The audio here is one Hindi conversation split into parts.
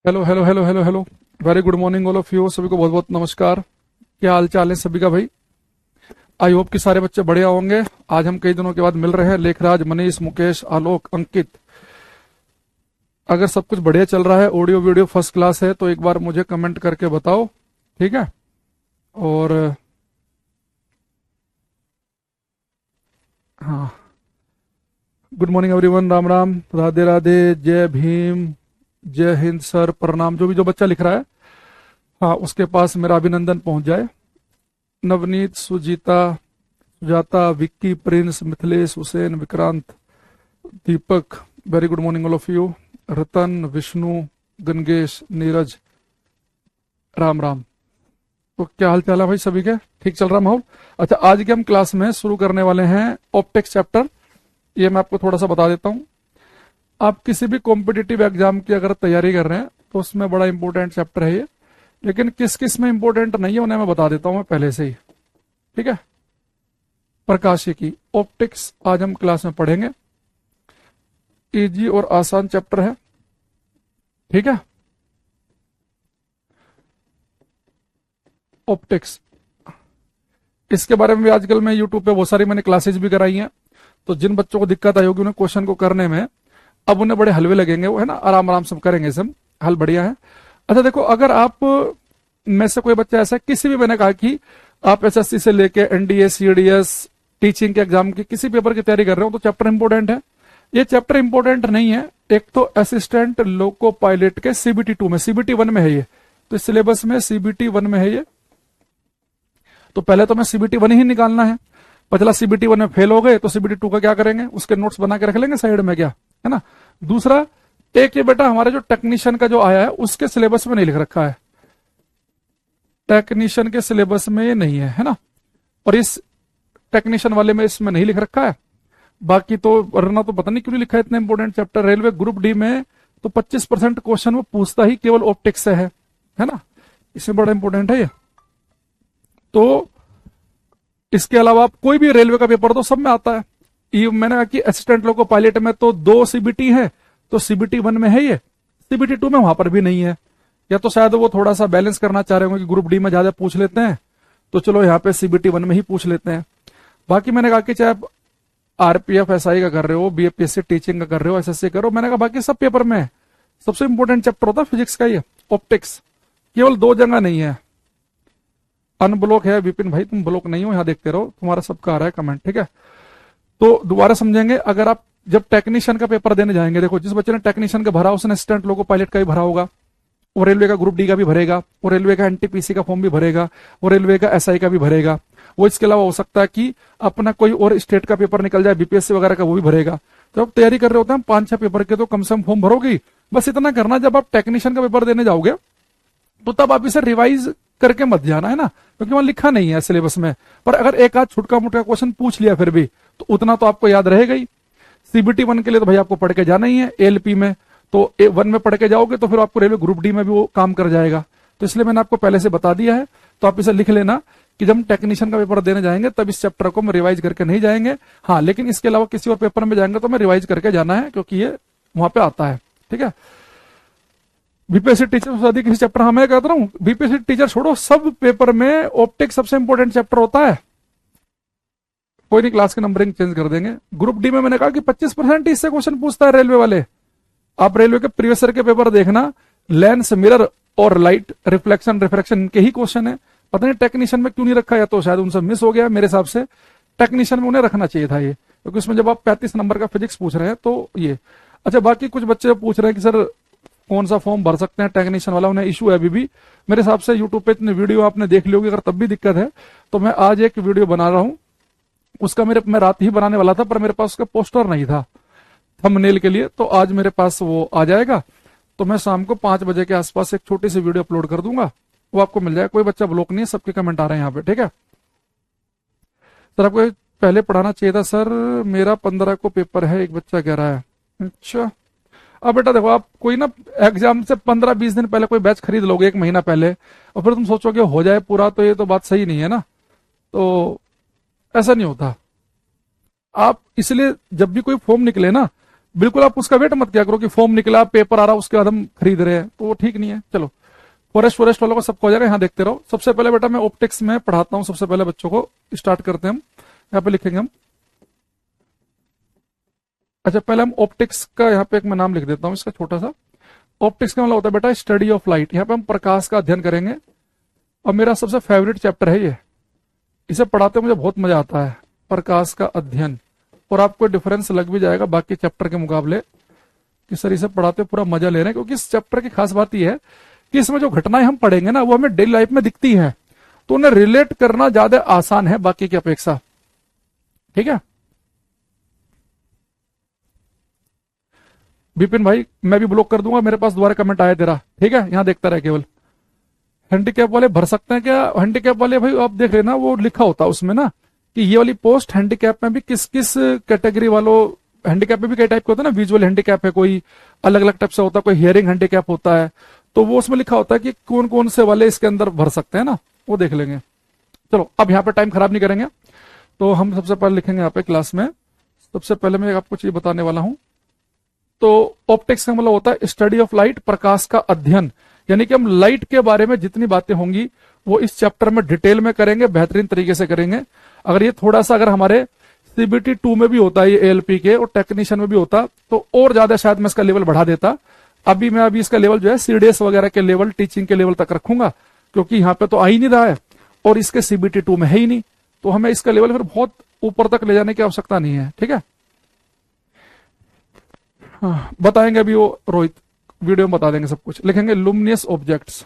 Hello hello hello hello hello. Very good morning all of you. सभी को बहुत बहुत नमस्कार। क्या हाल चाल है सभी का भाई? आई होप कि सारे बच्चे बढ़िया होंगे। आज हम कई दिनों के बाद मिल रहे हैं। लेखराज, मनीष, मुकेश, आलोक, अंकित। अगर सब कुछ बढ़िया चल रहा है, ऑडियो वीडियो फर्स्ट क्लास है, तो एक बार मुझे कमेंट करके बताओ, ठीक है? और हाँ, good morning everyone. Ram Ram, Radhe Radhe, जय भीम, जय हिंद सर, प्रणाम। जो भी जो बच्चा लिख रहा है, हाँ, उसके पास मेरा अभिनंदन पहुंच जाए। Navneet, Sujita, Sujata, Vicky, Prince, Mithilesh, Hussain, Vikrant, Deepak, very good morning all of you. Ratan, Vishnu, Gangesh, Neeraj, Ram Ram. तो क्या हाल चाल है भाई सभी के? ठीक चल रहा माहौल? अच्छा, आज के हम क्लास में शुरू करने वाले हैं ऑप्टिक्स चैप्टर। ये मैं आपको थोड़ा सा बता देता हूँ। आप किसी भी कॉम्पिटिटिव एग्जाम की अगर तैयारी कर रहे हैं तो उसमें बड़ा इंपॉर्टेंट चैप्टर है ये। लेकिन किस किस में इंपॉर्टेंट नहीं है उन्हें मैं बता देता हूँ मैं पहले से ही, ठीक है? प्रकाशीय की ऑप्टिक्स आज हम क्लास में पढ़ेंगे। इजी और आसान चैप्टर है, ठीक है? ऑप्टिक्स, इसके बारे में भी आजकल मैं यूट्यूब पे बहुत सारी मैंने क्लासेज भी कराई हैं। तो जिन बच्चों को दिक्कत आई होगी उन्हें क्वेश्चन को करने में, अब उन्हें बड़े हलवे लगेंगे, वो है ना, आराम आराम से करेंगे, सब हल बढ़िया है। अच्छा देखो, अगर आप में से कोई बच्चा ऐसा, किसी भी, मैंने कहा कि आप एसएससी से लेके एनडीए, सीडीएस, टीचिंग के एग्जाम की किसी पेपर की तैयारी कर रहे हो तो चैप्टर इंपॉर्टेंट है। ये चैप्टर इंपॉर्टेंट नहीं है। एक तो असिस्टेंट लोको पायलट के सीबीटी 2 में, सीबीटी 1 में है ये, तो इस सिलेबस में सीबीटी 1 में है ये। तो पहले तो मैं सीबीटी 1 ही निकालना है। पहला सीबीटी 1 में फेल हो गए तो सीबीटी 2 का क्या करेंगे? उसके नोट्स बना के रख लेंगे साइड में, क्या है ना। दूसरा, एक ये बेटा हमारे जो टेक्नीशियन का जो आया है उसके सिलेबस में नहीं लिख रखा है, टेक्नीशियन के सिलेबस में ये नहीं है ना। और इस टेक्नीशियन वाले में इसमें नहीं लिख रखा है। बाकी तो वरना तो पता नहीं क्यों नहीं लिखा है इतना important chapter. Railway group D में तो 25% क्वेश्चन वो पूछता ही केवल ऑप्टिक्स से है ना। इसमें बड़ा इंपॉर्टेंट है ये। तो इसके अलावा आप कोई भी रेलवे का पेपर तो सब में आता है। ये मैंने कहा कि असिस्टेंट लोको पायलट में तो 2 सीबीटी है, तो सीबीटी 1 में है ये, सीबीटी 2 में वहां पर भी नहीं है। या तो शायद वो थोड़ा सा बैलेंस करना चाह रहे होंगे कि ग्रुप डी में ज्यादा पूछ लेते हैं, तो चलो यहाँ पे सीबीटी 1 में ही पूछ लेते हैं। बाकी मैंने कहा कि चाहे आप आरपीएफ एसआई का कर रहे हो, बीएपीएससी टीचिंग का कर रहे हो, एसएससी कर रहे हो, मैंने कहा बाकी सब पेपर में सबसे इंपॉर्टेंट चैप्टर होता है फिजिक्स का ये ऑप्टिक्स। केवल 2 जगह नहीं है। अनब्लॉक है विपिन भाई, तुम ब्लॉक नहीं हो, यहाँ देखते रहो, तुम्हारा सबका आ रहा है कमेंट, ठीक है? तो दोबारा समझेंगे। अगर आप जब टेक्नीशियन का पेपर देने जाएंगे, देखो जिस बच्चे ने टेक्नीशियन का भरा उसने असिस्टेंट लोको पायलट का भी भरा होगा, वो रेलवे का ग्रुप डी का भी भरेगा, वो रेलवे का एनटीपीसी का फॉर्म भी भरेगा, वो रेलवे का एसआई का भी भरेगा। वो इसके अलावा हो सकता है कि अपना कोई और स्टेट का पेपर निकल जाए, बीपीएससी वगैरह का, वो भी भरेगा। तो आप तैयारी कर रहे होते हैं 5-6 पेपर के, तो कम से कम फॉर्म भरोगी। बस इतना करना, जब आप टेक्नीशियन का पेपर देने जाओगे तो तब आप इसे रिवाइज करके मत जाना, है ना, क्योंकि वहां लिखा नहीं है सिलेबस में। पर अगर एक आध छुटका मुटका क्वेश्चन पूछ लिया फिर भी, तो उतना तो आपको याद रहेगा ही। सीबीटी 1 के लिए तो भाई आपको पढ़ के जाना ही है। एलपी में तो A1 में पढ़ के जाओगे तो फिर आपको रेलवे ग्रुप डी में भी वो काम कर जाएगा। तो इसलिए मैंने आपको पहले से बता दिया है। तो आप इसे लिख लेना कि जब हम टेक्नीशियन का पेपर देने जाएंगे तब इस चैप्टर को हम रिवाइज करके नहीं जाएंगे। हाँ, लेकिन इसके अलावा किसी और पेपर में जाएंगे तो मैं रिवाइज करके जाना है, क्योंकि ये वहां पे आता है, ठीक है? बीपीएससी टीचर से अधिक किसी चैप्टर, हाँ मैं कहता हूँ बीपीएससी टीचर छोड़ो, सब पेपर में ऑप्टिक्स सबसे इंपॉर्टेंट चैप्टर होता है। कोई नहीं, क्लास की नंबरिंग चेंज कर देंगे। ग्रुप डी में मैंने कहा कि 25% ही इससे क्वेश्चन पूछता है रेलवे वाले। आप रेलवे के प्रीवियस ईयर के पेपर देखना, लेंस, मिरर और लाइट रिफ्लेक्शन रिफ्रैक्शन इनके ही क्वेश्चन है। पता नहीं टेक्नीशियन में क्यों नहीं रखा, या तो शायद उनसे मिस हो गया। मेरे हिसाब से टेक्नीशियन में उन्हें रखना चाहिए था ये, क्योंकि उसमें जब आप 35 नंबर का फिजिक्स पूछ रहे हैं तो ये। अच्छा, बाकी कुछ बच्चे पूछ रहे हैं कि सर कौन सा फॉर्म भर सकते हैं टेक्नीशियन वाला, उन्हें इशू है अभी भी। मेरे हिसाब से यूट्यूब पे इतने वीडियो आपने देख ली होगी, अगर तब भी दिक्कत है तो मैं आज एक वीडियो बना रहा हूं। उसका मैं रात ही बनाने वाला था, पर मेरे पास उसका पोस्टर नहीं था थंबनेल के लिए, तो आज मेरे पास वो आ जाएगा। तो मैं शाम को 5 बजे के आसपास एक छोटी सी वीडियो अपलोड कर दूंगा, वो आपको मिल जाएगा। कोई बच्चा ब्लॉक नहीं है, सबके कमेंट आ रहे हैं यहाँ पे, ठीक है? सर आपको पहले पढ़ाना चाहिए था सर, मेरा 15 को पेपर है, एक बच्चा कह रहा है। अच्छा, अब बेटा देखो, आप कोई ना एग्जाम से 15-20 दिन पहले कोई बैच खरीद लोगे, 1 महीना पहले, और फिर तुम सोचोगे हो जाए पूरा, तो ये तो बात सही नहीं है ना। तो ऐसा नहीं होता। आप इसलिए जब भी कोई फॉर्म निकले ना, बिल्कुल आप उसका वेट मत किया करो कि फॉर्म निकला, पेपर आ रहा, उसके बाद हम खरीद रहे हैं, तो वो ठीक नहीं है। चलो फॉरेस्ट फॉरेस्ट वालों को सबको हो जाएगा, यहाँ देखते रहो। सबसे पहले बेटा मैं ऑप्टिक्स में पढ़ाता हूँ, सबसे पहले बच्चों को स्टार्ट करते हैं हम। यहाँ पे लिखेंगे हम, अच्छा पहले हम ऑप्टिक्स का यहाँ पे एक मैं नाम लिख देता हूँ इसका छोटा सा। ऑप्टिक्स का मतलब होता है बेटा स्टडी ऑफ लाइट। यहाँ पे हम प्रकाश का अध्ययन करेंगे, और मेरा सबसे फेवरेट चैप्टर है ये, इसे पढ़ाते मुझे बहुत मजा आता है, प्रकाश का अध्ययन। और आपको डिफरेंस लग भी जाएगा बाकी चैप्टर के मुकाबले कि सर इसे पढ़ाते पूरा मजा ले रहे हैं, क्योंकि इस चैप्टर की खास बात यह है कि इसमें जो घटनाएं हम पढ़ेंगे ना वो हमें डेली लाइफ में दिखती हैं, तो उन्हें रिलेट करना ज्यादा आसान है बाकी की अपेक्षा। ठीक है विपिन भाई, मैं भी ब्लॉक कर दूंगा, मेरे पास दोबारा कमेंट आया तेरा, ठीक है, यहां देखता रहे केवल। हैंडीकैप वाले भर सकते हैं क्या? हैंडीकैप वाले भाई आप देख लेना, वो लिखा होता है उसमें ना कि ये वाली पोस्ट हैंडीकैप में भी किस किस कैटेगरी वालों, हैंडीकैप में भी कई टाइप के होता है ना, विजुअल हैंडीकैप है कोई, अलग अलग टाइप से होता है, कोई हियरिंग हैंडीकैप होता है, तो वो उसमें लिखा होता है कि कौन कौन से वाले इसके अंदर भर सकते हैं ना, वो देख लेंगे। चलो अब यहाँ पे टाइम खराब नहीं करेंगे, तो हम सबसे पहले लिखेंगे यहाँ पे क्लास में। सबसे पहले मैं आपको चीज बताने वाला हूं। तो ऑप्टिक्स का मतलब होता है स्टडी ऑफ लाइट, प्रकाश का अध्ययन, यानी कि हम लाइट के बारे में जितनी बातें होंगी वो इस चैप्टर में डिटेल में करेंगे, बेहतरीन तरीके से करेंगे। अगर ये थोड़ा सा अगर हमारे सीबीटी 2 में भी होता है, ये एएलपी के और टेक्नीशियन में भी होता, तो और ज्यादा शायद मैं इसका लेवल बढ़ा देता। मैं इसका लेवल जो है सीडीएस वगैरह के लेवल, टीचिंग के लेवल तक रखूंगा, क्योंकि यहाँ पे तो आ ही नहीं रहा है और इसके सीबीटी 2 में है ही नहीं, तो हमें इसका लेवल फिर बहुत ऊपर तक ले जाने की आवश्यकता नहीं है। ठीक है हाँ, बताएंगे अभी वो रोहित, वीडियो में बता देंगे सब कुछ। लिखेंगे लुमिनियस ऑब्जेक्ट्स,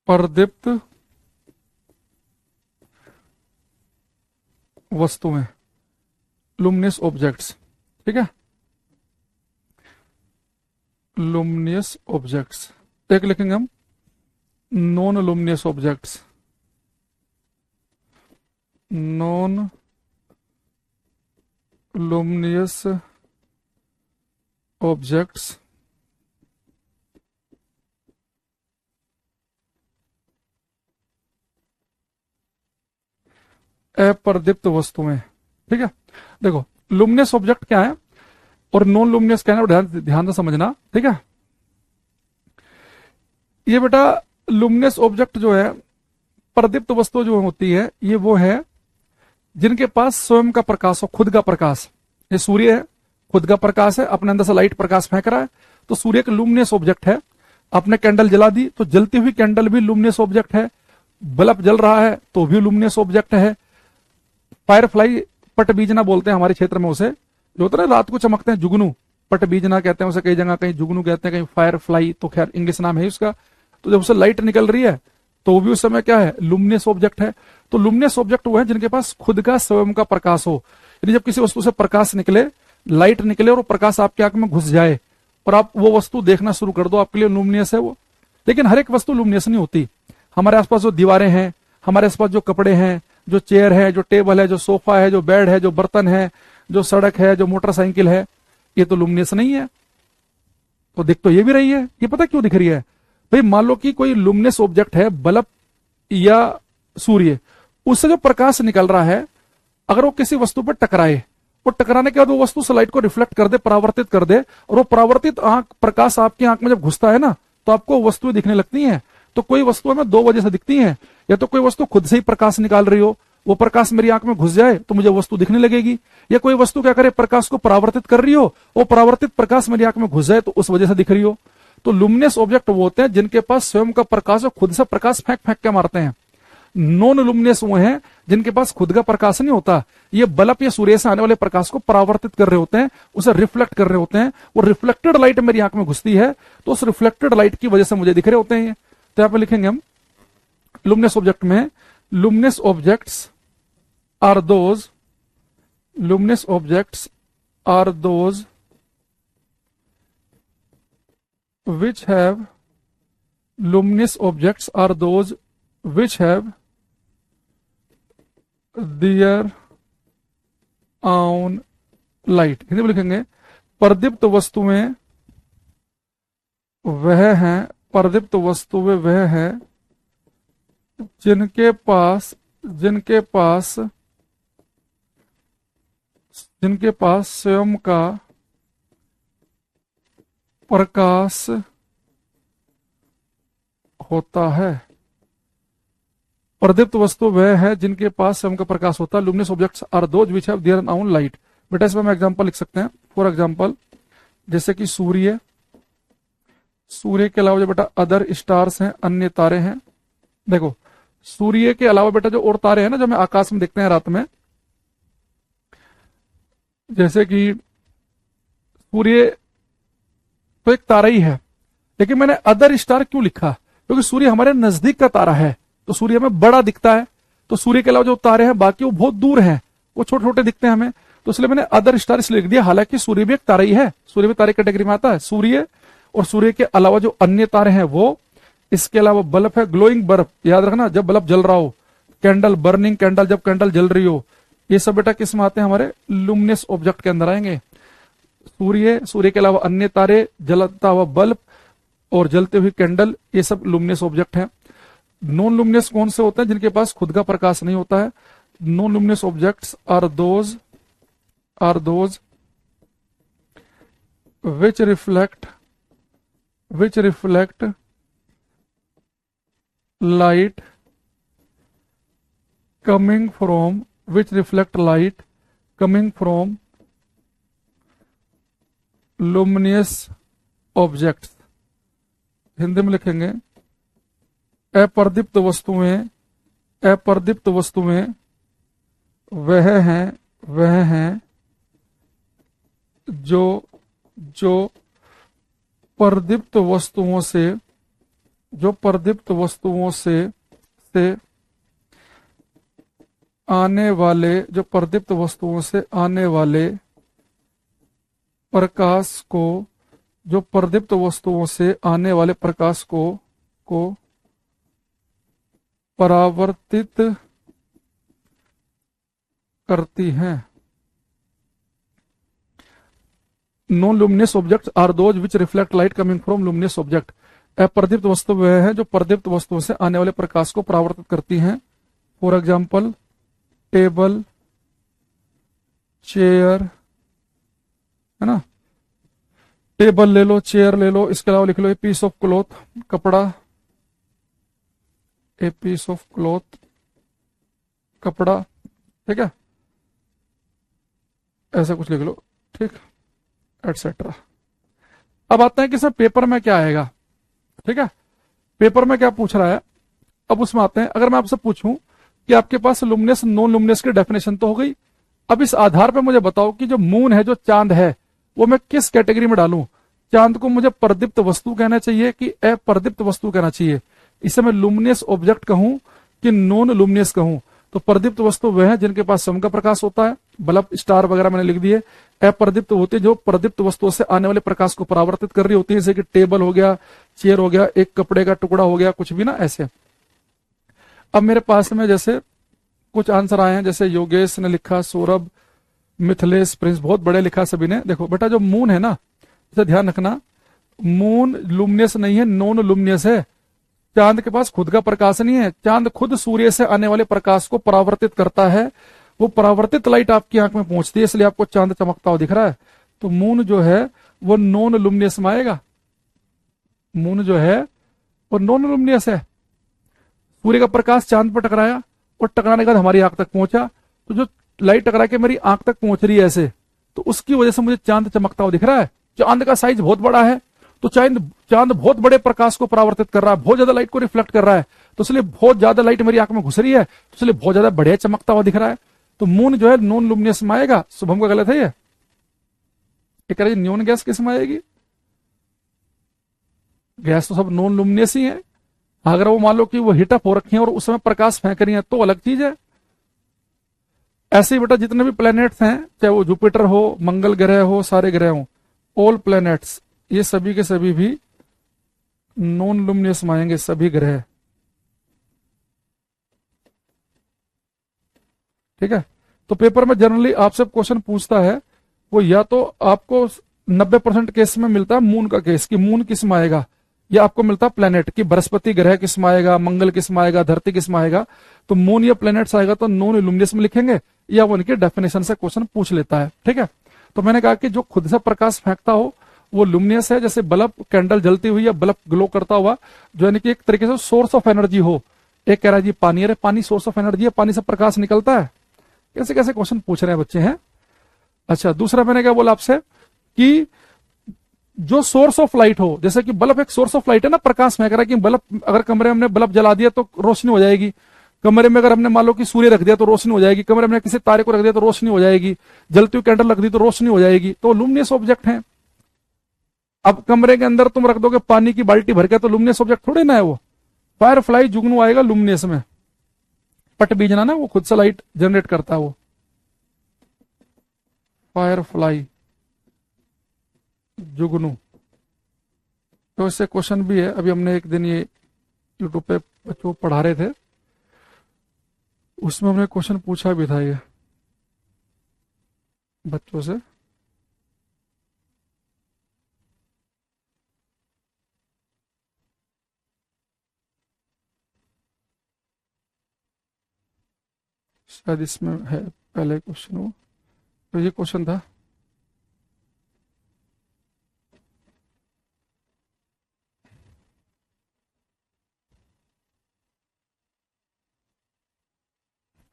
प्रदीप्त वस्तुएं, लुमिनियस ऑब्जेक्ट्स। ठीक है लुमिनियस ऑब्जेक्ट्स। एक लिखेंगे हम non luminous objects, non luminous objects अप्रदीप्त वस्तुएं। ठीक है देखो लुमिनियस ऑब्जेक्ट क्या है और नॉन लुमिनियस क्या है, ध्यान ध्यान से समझना। ठीक है ये बेटा लुमिनियस ऑब्जेक्ट जो है, प्रदीप्त वस्तु जो होती है, ये वो है जिनके पास स्वयं का प्रकाश हो, खुद का प्रकाश। ये सूर्य है, खुद का प्रकाश है, अपने अंदर से लाइट प्रकाश फेंक रहा है, तो सूर्य एक लुमिनियस ऑब्जेक्ट है। आपने कैंडल जला दी तो जलती हुई कैंडल भी लुमिनियस ऑब्जेक्ट है, बल्ब जल रहा है तो भी लुमिनियस ऑब्जेक्ट है। फायरफ्लाई, पटबीजना बोलते हैं हमारे क्षेत्र में उसे, जो होता है ना रात को चमकते हैं, जुगनू, पटबीजना कहते हैं उसे, कई जगह कहीं जुगनू कहते हैं, कहीं फायरफ्लाई, तो खैर इंग्लिश नाम है उसका। तो जब उसे लाइट निकल रही है तो वो भी उस समय क्या है, लुमिनियस ऑब्जेक्ट है। तो लुमिनियस ऑब्जेक्ट वो है जिनके पास खुद का स्वयं का प्रकाश हो, यानी जब किसी वस्तु से प्रकाश निकले, लाइट निकले और वो प्रकाश आपकी आंख में घुस जाए और आप वो वस्तु देखना शुरू कर दो, आपके लिए लुमिनियस है वो। लेकिन हर एक वस्तु लुमिनियस नहीं होती। हमारे आसपास जो दीवारें हैं, हमारे आसपास जो कपड़े हैं, जो चेयर है, जो टेबल है, जो सोफा है, जो बेड है, जो बर्तन है, जो सड़क है, जो मोटरसाइकिल है, ये तो लुमिनियस नहीं है। तो दिख तो ये भी रही है, ये पता क्यों दिख रही है भाई? मान लो कि कोई लुमिनियस ऑब्जेक्ट है, बल्ब या सूर्य, उससे जो प्रकाश निकल रहा है, अगर वो किसी वस्तु पर टकराए, वो टकराने के बाद वो वस्तु उस लाइट को रिफ्लेक्ट कर दे, परावर्तित कर दे, और वो परावर्तित आंख प्रकाश आपकी आंख में जब घुसता है ना, तो आपको वस्तुएं दिखने लगती हैं। तो कोई वस्तु हमें दो वजह से दिखती हैं, या तो कोई वस्तु खुद से ही प्रकाश निकाल रही हो, वो प्रकाश मेरी आंख में घुस जाए तो मुझे वस्तु दिखने लगेगी, या कोई वस्तु क्या करे, प्रकाश को परावर्तित कर रही हो, वो परावर्तित प्रकाश मेरी आंख में घुस जाए तो उस वजह से दिख रही हो। तो लुमिनियस ऑब्जेक्ट वो होते हैं जिनके पास स्वयं का प्रकाश और खुद से प्रकाश फेंक फेंक के मारते हैं। नॉन लुमिनियस वो हैं जिनके पास खुद का प्रकाश नहीं होता, ये बल्ब या सूर्य से आने वाले प्रकाश को परावर्तित कर रहे होते हैं, उसे रिफ्लेक्ट कर रहे होते हैं। वो रिफ्लेक्टेड लाइट मेरी आंख में घुसती है तो उस रिफ्लेक्टेड लाइट की वजह से मुझे दिख रहे होते हैं। तो यहां पर लिखेंगे हम लुमिनियस ऑब्जेक्ट में, luminous objects are those, luminous objects are those which have, luminous objects are those which have their own light। Hindi में लिखेंगे प्रदीप्त वस्तुएं वह हैं, प्रदीप्त वस्तुएं वह है जिनके पास जिनके पास स्वयं का प्रकाश होता है। प्रदीप्त वस्तु वह है जिनके पास स्वयं का प्रकाश होता है। Luminous objects are those which have their own light. बेटा इसमें हम एग्जांपल लिख सकते हैं। फॉर एग्जांपल जैसे कि सूर्य के अलावा जो बेटा अदर स्टार्स हैं, अन्य तारे हैं। देखो सूर्य के अलावा बेटा जो और तारे हैं ना, जो हमें आकाश में देखते हैं रात में, जैसे कि सूर्य तो एक तारा ही है, लेकिन मैंने अदर स्टार क्यों लिखा? क्योंकि सूर्य हमारे नजदीक का तारा है, तो सूर्य हमें बड़ा दिखता है। तो सूर्य के अलावा जो तारे हैं बाकी वो बहुत दूर हैं, वो छोटे छोटे दिखते हैं हमें, तो इसलिए मैंने अदर स्टार इसलिए लिख दिया। हालांकि सूर्य भी एक तारा ही है, सूर्य भी तारे कैटेगरी में आता है। सूर्य और सूर्य के अलावा जो अन्य तारे हैं वो, इसके अलावा बल्ब है, ग्लोइंग बल्ब, याद रखना जब बल्ब जल रहा हो, कैंडल, बर्निंग कैंडल, जब कैंडल जल रही हो, ये सब बेटा किस में आते हैं? हमारे लुमिनस ऑब्जेक्ट के अंदर आएंगे। सूर्य के अलावा अन्य तारे, जलता हुआ बल्ब और जलते हुए कैंडल, ये सब लुमिनस ऑब्जेक्ट हैं। नॉन लुमिनस कौन से होते हैं? जिनके पास खुद का प्रकाश नहीं होता है। Non luminous objects are those which reflect light coming from luminous objects। Hindi में लिखेंगे अपर्दीप्त वस्तुएं वह हैं जो प्रदीप्त वस्तुओं से आने वाले प्रकाश को परावर्तित करती हैं। Non luminous objects are those which reflect light coming from luminous object. अप्रदीप्त वस्तु वह है जो प्रदीप्त वस्तुओं से आने वाले प्रकाश को परावर्तित करती हैं। फॉर एग्जाम्पल टेबल, चेयर, है ना, टेबल ले लो, चेयर ले लो, इसके अलावा लिख लो ए पीस ऑफ क्लॉथ, कपड़ा, ए पीस ऑफ क्लॉथ, कपड़ा, ठीक है, ऐसा कुछ लिख लो, ठीक, एटसेट्रा। अब आते हैं कि सर पेपर में क्या आएगा, ठीक है, पेपर में क्या पूछ रहा है, अब उसमें आते हैं। अगर मैं आपसे पूछूं कि आपके पास लुमिनस नॉन लुमिनस की डेफिनेशन तो हो गई, अब इस आधार पर मुझे बताओ कि जो मून है, जो चांद है, वो मैं किस कैटेगरी में डालूं? चांद को मुझे प्रदीप्त वस्तु कहना चाहिए कि अप्रदीप्त वस्तु कहना चाहिए? इसे मैं लुमिनस ऑब्जेक्ट कहूं कि नॉन लुमिनस कहूं? तो प्रदीप्त वस्तु वह है जिनके पास स्वयं का प्रकाश होता है, बल्ब, स्टार वगैरह मैंने लिख दिए। अप्रदीप्त होते हैं जो प्रदीप्त वस्तुओं से आने वाले प्रकाश को परावर्तित कर रही होती है, जैसे कि टेबल हो गया, चेयर हो गया, एक कपड़े का टुकड़ा हो गया, कुछ भी ना ऐसे। अब मेरे पास में जैसे कुछ आंसर आए हैं, जैसे योगेश ने लिखा, सौरभ, मिथिलेश, प्रिंस, बहुत बड़े लिखा सभी ने। देखो बेटा जो मून है ना, इसे ध्यान रखना, मून लुमिनस नहीं है, नॉन लुमिनस है। चांद के पास खुद का प्रकाश नहीं है, चांद खुद सूर्य से आने वाले प्रकाश को परावर्तित करता है। वो परावर्तित लाइट आपकी आंख में पहुंचती है, इसलिए आपको चांद चमकता हुआ दिख रहा है। तो मून जो है वो नॉन लुमिनस में आएगा। मून जो है वो नॉन लुमिनस है। सूर्य का प्रकाश चांद पर टकराया और टकराने के बाद हमारी आंख तक पहुंचा, तो जो लाइट टकरा के मेरी आंख तक पहुंच रही है ऐसे, तो उसकी वजह से मुझे चांद चमकता हुआ दिख रहा है। चांद का साइज बहुत बड़ा है, तो चांद बहुत बड़े प्रकाश को परावर्तित कर रहा है, बहुत ज्यादा लाइट को रिफ्लेक्ट कर रहा है, तो इसलिए बहुत ज्यादा लाइट मेरी आंख में घुस रही है, तो इसलिए बहुत ज्यादा बढ़िया चमकता हुआ दिख रहा है। तो मून जो है नॉन लुमिनस में आएगा। शुभम का गलत है ये कह रही न्यून गैस किस में आएगी? गैस तो सब नॉन लुमिनस ही है। अगर वो मान लो कि वो हीटअप हो रखी है और उस समय प्रकाश फेंक रही है तो अलग चीज है। ऐसे ही बेटा जितने भी प्लैनेट्स हैं, चाहे वो जुपिटर हो, मंगल ग्रह हो, सारे ग्रह हो, ऑल प्लैनेट्स, ये सभी के सभी भी नॉन लुमिनस में आएंगे, सभी ग्रह, ठीक है। तो पेपर में जनरली आपसे क्वेश्चन पूछता है, वो या तो आपको 90% केस में मिलता है मून का केस, कि मून किस में आएगा, या आपको मिलता प्लेनेट कि बृहस्पति ग्रह किस में आएगा, मंगल किस में आएगा, धरती किस में आएगा, तो मून या प्लेनेट्स आएगा तो नॉन इल्यूमिनियस में लिखेंगे, या वो उनके डेफिनेशन से क्वेश्चन पूछ लेता है। ठीक है, तो मैंने कहा कि जो खुद से प्रकाश फेंकता हो वो लुमिनियस है, जैसे बल्ब कैंडल जलती हुई या बल्ब ग्लो करता हुआ, जो यानी कि एक तरीके से सोर्स ऑफ एनर्जी हो। एक कह रहा है जी पानी, अरे पानी सोर्स ऑफ एनर्जी है, पानी से प्रकाश निकलता है। कैसे कैसे क्वेश्चन पूछ रहे हैं बच्चे हैं। अच्छा, दूसरा मैंने क्या बोला आपसे कि जो सोर्स ऑफ लाइट हो, जैसे कि बल्ब एक सोर्स ऑफ लाइट है ना, प्रकाश फेंक रहा है कि बल्ब, अगर कमरे में हमने बल्ब जला दिया तो रोशनी हो जाएगी, कमरे में अगर हमने मान लो कि सूर्य रख दिया तो रोशनी हो जाएगी, कमरे में किसी तारे को रख दिया तो रोशनी हो जाएगी, जलती हुई कैंडल रख दी तो रोशनी हो जाएगी, तो लुमिनियस ऑब्जेक्ट है। अब कमरे के अंदर तुम रख दोगे पानी की बाल्टी भर के, तो लुमिनियस ऑब्जेक्ट थोड़े ना है वो। फायर फ्लाई जुगनू आएगा लुमिनियस में, पट बीजना ना, वो खुद से लाइट जनरेट करता है वो। फायर फ्लाई जुगनू, तो इससे क्वेश्चन भी है। अभी हमने एक दिन ये यूट्यूब पे बच्चों पढ़ा रहे थे, उसमें हमने क्वेश्चन पूछा भी था ये बच्चों से। शायद इसमें है पहले क्वेश्चन वो, तो ये क्वेश्चन था।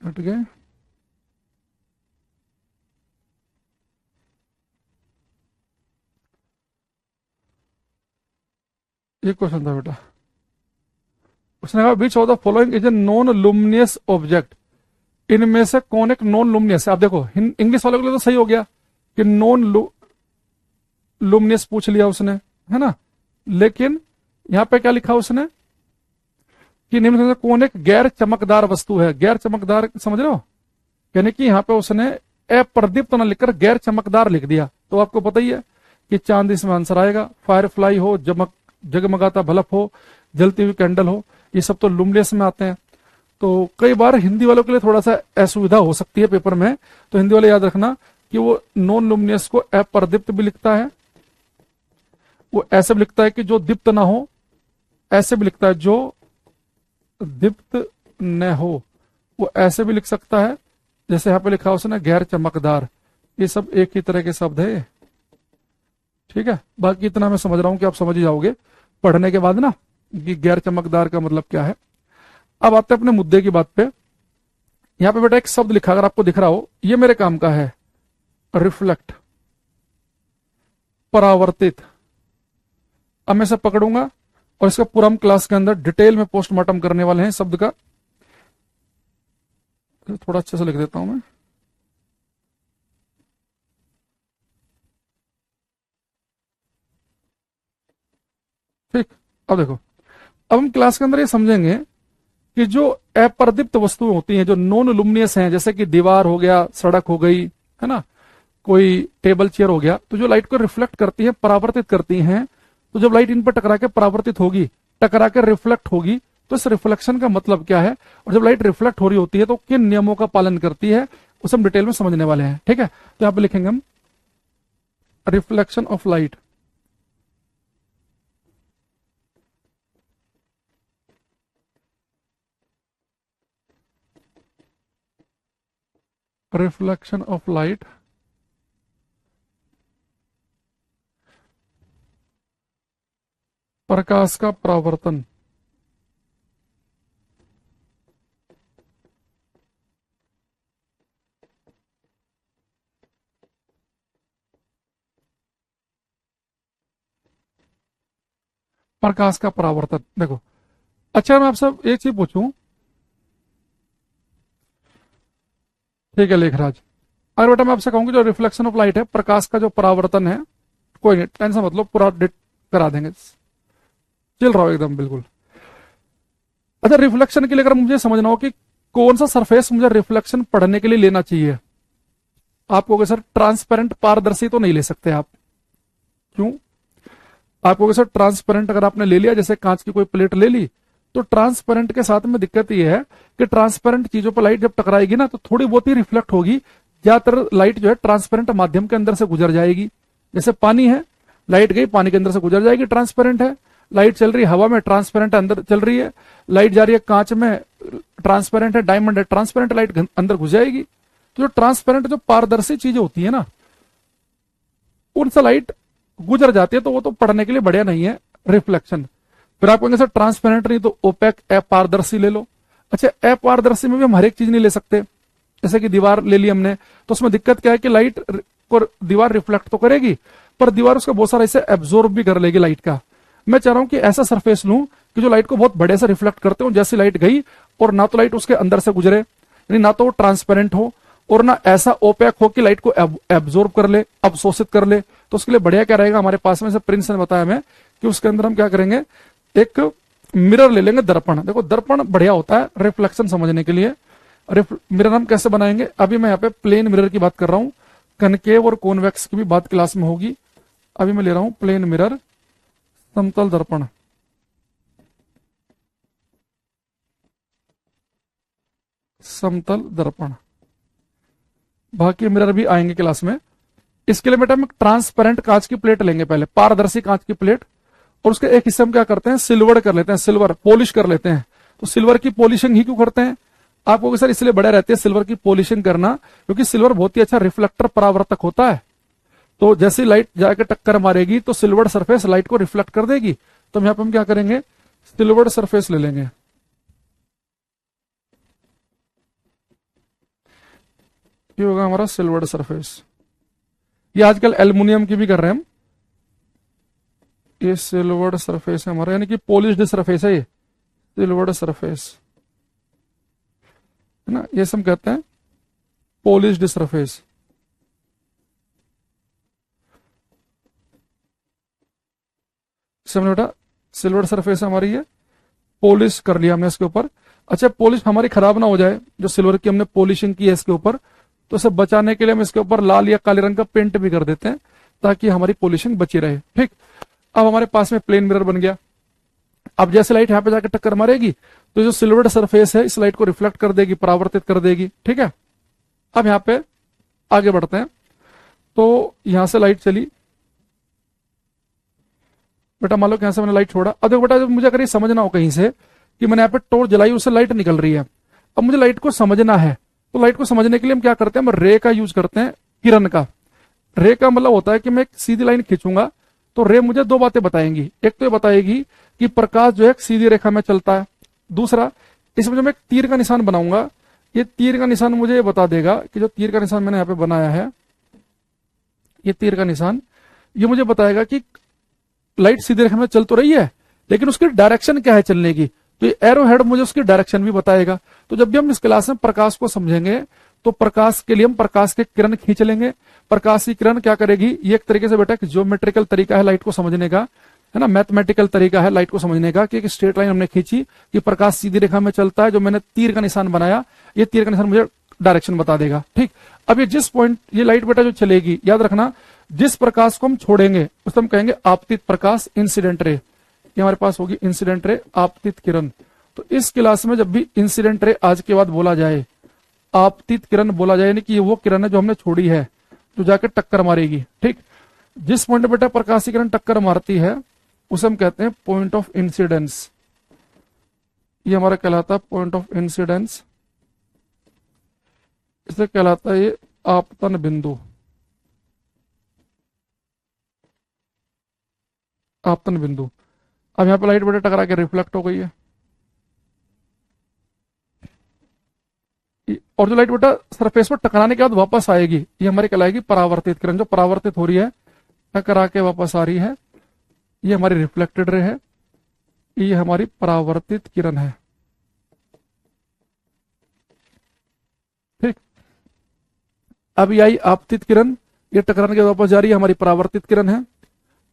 हट गए, ये क्वेश्चन था बेटा। उसने कहा which of the following is a non luminous object, इनमें से कौन एक नॉन लुमिनियस है। आप देखो इंग्लिश वालों के लिए तो सही हो गया कि नॉन लुमिनियस पूछ लिया उसने, है ना, लेकिन यहां पे क्या लिखा उसने कि निम्न में से कौन एक गैर चमकदार वस्तु है। गैर चमकदार समझ रहे हो, यानी कि यहां पे उसने अप्रदीप्त न लिखकर गैर चमकदार लिख दिया, तो आपको पता ही है कि चांद इसमें आंसर आएगा। फायर फ्लाई हो, जगमगाता बल्ब हो, जलती हुई कैंडल हो, ये सब तो लुमिनियस में आते हैं। तो कई बार हिंदी वालों के लिए थोड़ा सा असुविधा हो सकती है पेपर में, तो हिंदी वाले याद रखना कि वो नॉन लुमिनियस को अप्रदीप्त भी लिखता है, वो ऐसे भी लिखता है कि जो दीप्त ना हो, ऐसे भी लिखता है जो दीप्त न हो, वो ऐसे भी लिख सकता है, जैसे यहां पे लिखा उसने गैर चमकदार। ये सब एक ही तरह के शब्द है, ठीक है। बाकी इतना मैं समझ रहा हूं कि आप समझ ही जाओगे पढ़ने के बाद ना कि गैर चमकदार का मतलब क्या है। अब आते हैं अपने मुद्दे की बात पे। यहां पे बेटा एक शब्द लिखा, अगर आपको दिख रहा हो, ये मेरे काम का है, रिफ्लेक्ट, परावर्तित। अब मैं इसे पकड़ूंगा और इसका पूरा हम क्लास के अंदर डिटेल में पोस्टमार्टम करने वाले हैं शब्द का। थोड़ा अच्छे से लिख देता हूं मैं। ठीक, अब देखो, अब हम क्लास के अंदर ये समझेंगे कि जो अप्रदीप्त वस्तुएं होती हैं, जो नॉन लुमिनियस हैं, जैसे कि दीवार हो गया, सड़क हो गई, है ना, कोई टेबल चेयर हो गया, तो जो लाइट को रिफ्लेक्ट करती है, परावर्तित करती हैं, तो जब लाइट इन पर टकरा के परावर्तित होगी, टकरा के रिफ्लेक्ट होगी, तो इस रिफ्लेक्शन का मतलब क्या है, और जब लाइट रिफ्लेक्ट हो रही होती है तो किन नियमों का पालन करती है, उसे हम डिटेल में समझने वाले हैं। ठीक है, तो यहां पे लिखेंगे हम reflection of light. Reflection of light, प्रकाश का परावर्तन। प्रकाश का परावर्तन, देखो, अच्छा मैं आपसे एक चीज पूछूं, ठीक है लेखराज, अगर बेटा मैं आपसे कहूंगी जो रिफ्लेक्शन ऑफ लाइट है, प्रकाश का जो परावर्तन है, कोई नहीं टेंशन मतलब पूरा करा देंगे, चिल रहा हो एकदम बिल्कुल। अच्छा, रिफ्लेक्शन के लिए अगर मुझे समझना हो कि कौन सा सरफेस मुझे रिफ्लेक्शन पढ़ने के लिए लेना चाहिए, आप कहोगे सर ट्रांसपेरेंट, पारदर्शी तो नहीं ले सकते आप। क्यों? आप कहोगे सर ट्रांसपेरेंट अगर आपने ले लिया, जैसे कांच की कोई प्लेट ले ली, तो ट्रांसपेरेंट के साथ में दिक्कत यह है कि ट्रांसपेरेंट चीजों पर लाइट जब टकराएगी ना, तो थोड़ी बहुत ही रिफ्लेक्ट होगी, ज्यादातर लाइट जो है ट्रांसपेरेंट माध्यम के अंदर से गुजर जाएगी। जैसे पानी है, लाइट गई पानी के अंदर से गुजर जाएगी, ट्रांसपेरेंट है। लाइट चल रही है हवा में, ट्रांसपेरेंट अंदर चल रही है, लाइट जा रही है कांच में, ट्रांसपेरेंट है, डायमंड है, ट्रांसपेरेंट लाइट अंदर घुस जाएगी। तो जो ट्रांसपेरेंट जो पारदर्शी चीजें होती है ना, उनसे लाइट गुजर जाती है, तो वो तो पढ़ने के लिए बढ़िया नहीं है रिफ्लेक्शन। फिर आप कहेंगे सर ट्रांसपेरेंट नहीं तो ओपेक अपारदर्शी ले लो। अच्छा, अपारदर्शी में भी हम हर एक चीज नहीं ले सकते। जैसे कि दीवार ले ली हमने, तो उसमें दिक्कत क्या है कि लाइट को दीवार रिफ्लेक्ट तो करेगी, पर दीवार उसका बहुत सारा इसे एब्जॉर्ब भी कर लेगी लाइट का। मैं चाह रहा हूं कि ऐसा सरफेस लूं कि जो लाइट को बहुत बड़े से रिफ्लेक्ट करते हो, जैसी लाइट गई और ना तो लाइट उसके अंदर से गुजरे, यानी ना तो वो ट्रांसपेरेंट हो और ना ऐसा ओपेक हो कि लाइट को एब्जॉर्ब कर ले, अवशोषित कर ले। तो उसके लिए बढ़िया क्या रहेगा हमारे पास में, से प्रिंस ने बताया हमें कि उसके अंदर हम क्या करेंगे, एक मिरर ले लेंगे, दर्पण। देखो दर्पण बढ़िया होता है रिफ्लेक्शन समझने के लिए। मिरर हम कैसे बनाएंगे, अभी मैं यहाँ पे प्लेन मिरर की बात कर रहा हूं, कनकेव और कॉन्वेक्स की भी बात क्लास में होगी। अभी मैं ले रहा हूं प्लेन मिरर, समतल दर्पण। समतल दर्पण, बाकी मिरर भी आएंगे क्लास में। इसके लिए बेटा हम ट्रांसपेरेंट कांच की प्लेट लेंगे, पहले पारदर्शी कांच की प्लेट, और उसके एक हिस्से में क्या करते हैं, सिल्वर कर लेते हैं, सिल्वर पॉलिश कर लेते हैं। तो सिल्वर की पॉलिशिंग ही क्यों करते हैं आपको, सर इसलिए बढ़िया रहती है सिल्वर की पॉलिशिंग करना, क्योंकि सिल्वर बहुत ही अच्छा रिफ्लेक्टर परावर्तक होता है। तो जैसे लाइट जाकर टक्कर मारेगी तो सिल्वर सरफेस लाइट को रिफ्लेक्ट कर देगी। तो यहाँ पे हम क्या करेंगे, सिल्वर सरफेस ले लेंगे। ये होगा हमारा सिल्वर सरफेस। ये आजकल एल्युमिनियम की भी कर रहे हैं हम। ये सिल्वर सरफेस है हमारा, यानी कि पॉलिश्ड सरफेस है ये सिल्वर सरफेस, है ना। ये सब कहते हैं पॉलिश्ड सरफेस। समझ बेटा, सिल्वर सरफेस हमारी है, पॉलिश कर लिया हमने इसके ऊपर। अच्छा, पॉलिश हमारी खराब ना हो जाए, जो सिल्वर की हमने पॉलिशिंग की है इसके ऊपर, तो इसे बचाने के लिए हम इसके ऊपर लाल या काले रंग का पेंट भी कर देते हैं, ताकि हमारी पॉलिशिंग बची रहे। ठीक, अब हमारे पास में प्लेन मिरर बन गया। अब जैसे लाइट यहां पे जाकर टक्कर मारेगी तो जो सिल्वर सरफेस है इस लाइट को रिफ्लेक्ट कर देगी, परावर्तित कर देगी। ठीक है, अब यहां पे आगे बढ़ते हैं। तो यहां से लाइट चली बेटा, मान लो यहां से मैंने लाइट छोड़ा। अब देखो बेटा, जब मुझे अगर ये समझना हो कहीं से कि मैंने यहाँ पे टॉर्च जलाई, उससे लाइट निकल रही है, अब मुझे लाइट को समझना है, तो लाइट को समझने के लिए हम क्या करते हैं, हम रे का यूज करते हैं, किरण का। रे का मतलब होता है कि मैं एक सीधी लाइन खींचूंगा तो रे मुझे दो बातें बताएंगी। एक तो ये बताएगी कि प्रकाश जो है सीधी रेखा में चलता है, दूसरा इसमें जो मैं एक तीर का निशान बनाऊंगा, ये तीर का निशान मुझे ये बता देगा कि जो तीर का निशान मैंने यहाँ पे बनाया है, ये तीर का निशान, ये मुझे बताएगा कि लाइट सीधी रेखा में चल तो रही है, लेकिन उसकी डायरेक्शन क्या है चलने की। तो ये एरो हेड मुझे उसकी डायरेक्शन भी बताएगा। तो जब भी हम इस क्लास में प्रकाश को समझेंगे तो प्रकाश के लिए हम प्रकाश के किरण खींच लेंगे। प्रकाश की किरण क्या करेगी, ये एक तरीके से बेटा एक ज्योमेट्रिकल तरीका है लाइट को समझने का, है ना, मैथमेटिकल तरीका है लाइट को समझने का, कि एक स्ट्रेट लाइन हमने खींची कि प्रकाश सीधी रेखा में चलता है, जो मैंने तीर का निशान बनाया, ये तीर का निशान मुझे डायरेक्शन बता देगा। ठीक, अब ये जिस पॉइंट ये लाइट बेटा जो चलेगी, याद रखना, जिस प्रकाश को हम छोड़ेंगे उसे हम कहेंगे आपतित प्रकाश, इंसिडेंट रे। ये हमारे पास होगी इंसिडेंट रे, आपतित किरण। तो इस क्लास में जब भी इंसिडेंट रे आज के बाद बोला जाए, आपतित किरण बोला जाए, यानी कि ये वो किरण है जो हमने छोड़ी है, जो जाकर टक्कर मारेगी। ठीक, जिस पॉइंट बेटा प्रकाश की किरण टक्कर मारती है उसे हम कहते हैं पॉइंट ऑफ इंसिडेंस। ये हमारा कहलाता है पॉइंट ऑफ इंसिडेंस, इसे कहलाता है ये आपतन बिंदु। आपतन बिंदु। अब यहां पर लाइट बेटा टकरा के रिफ्लेक्ट हो गई है, और जो लाइट बेटा सरफेस पर टकराने के बाद वापस आएगी, ये हमारी कहलाएगी परावर्तित किरण। जो परावर्तित हो रही है, टकरा के वापस आ रही है, ये हमारी रिफ्लेक्टेड रे है, ये हमारी परावर्तित किरण है। ठीक, अब ये आई आपतित किरण, ये टकराने के वापस जा रही है, हमारी परावर्तित किरण है।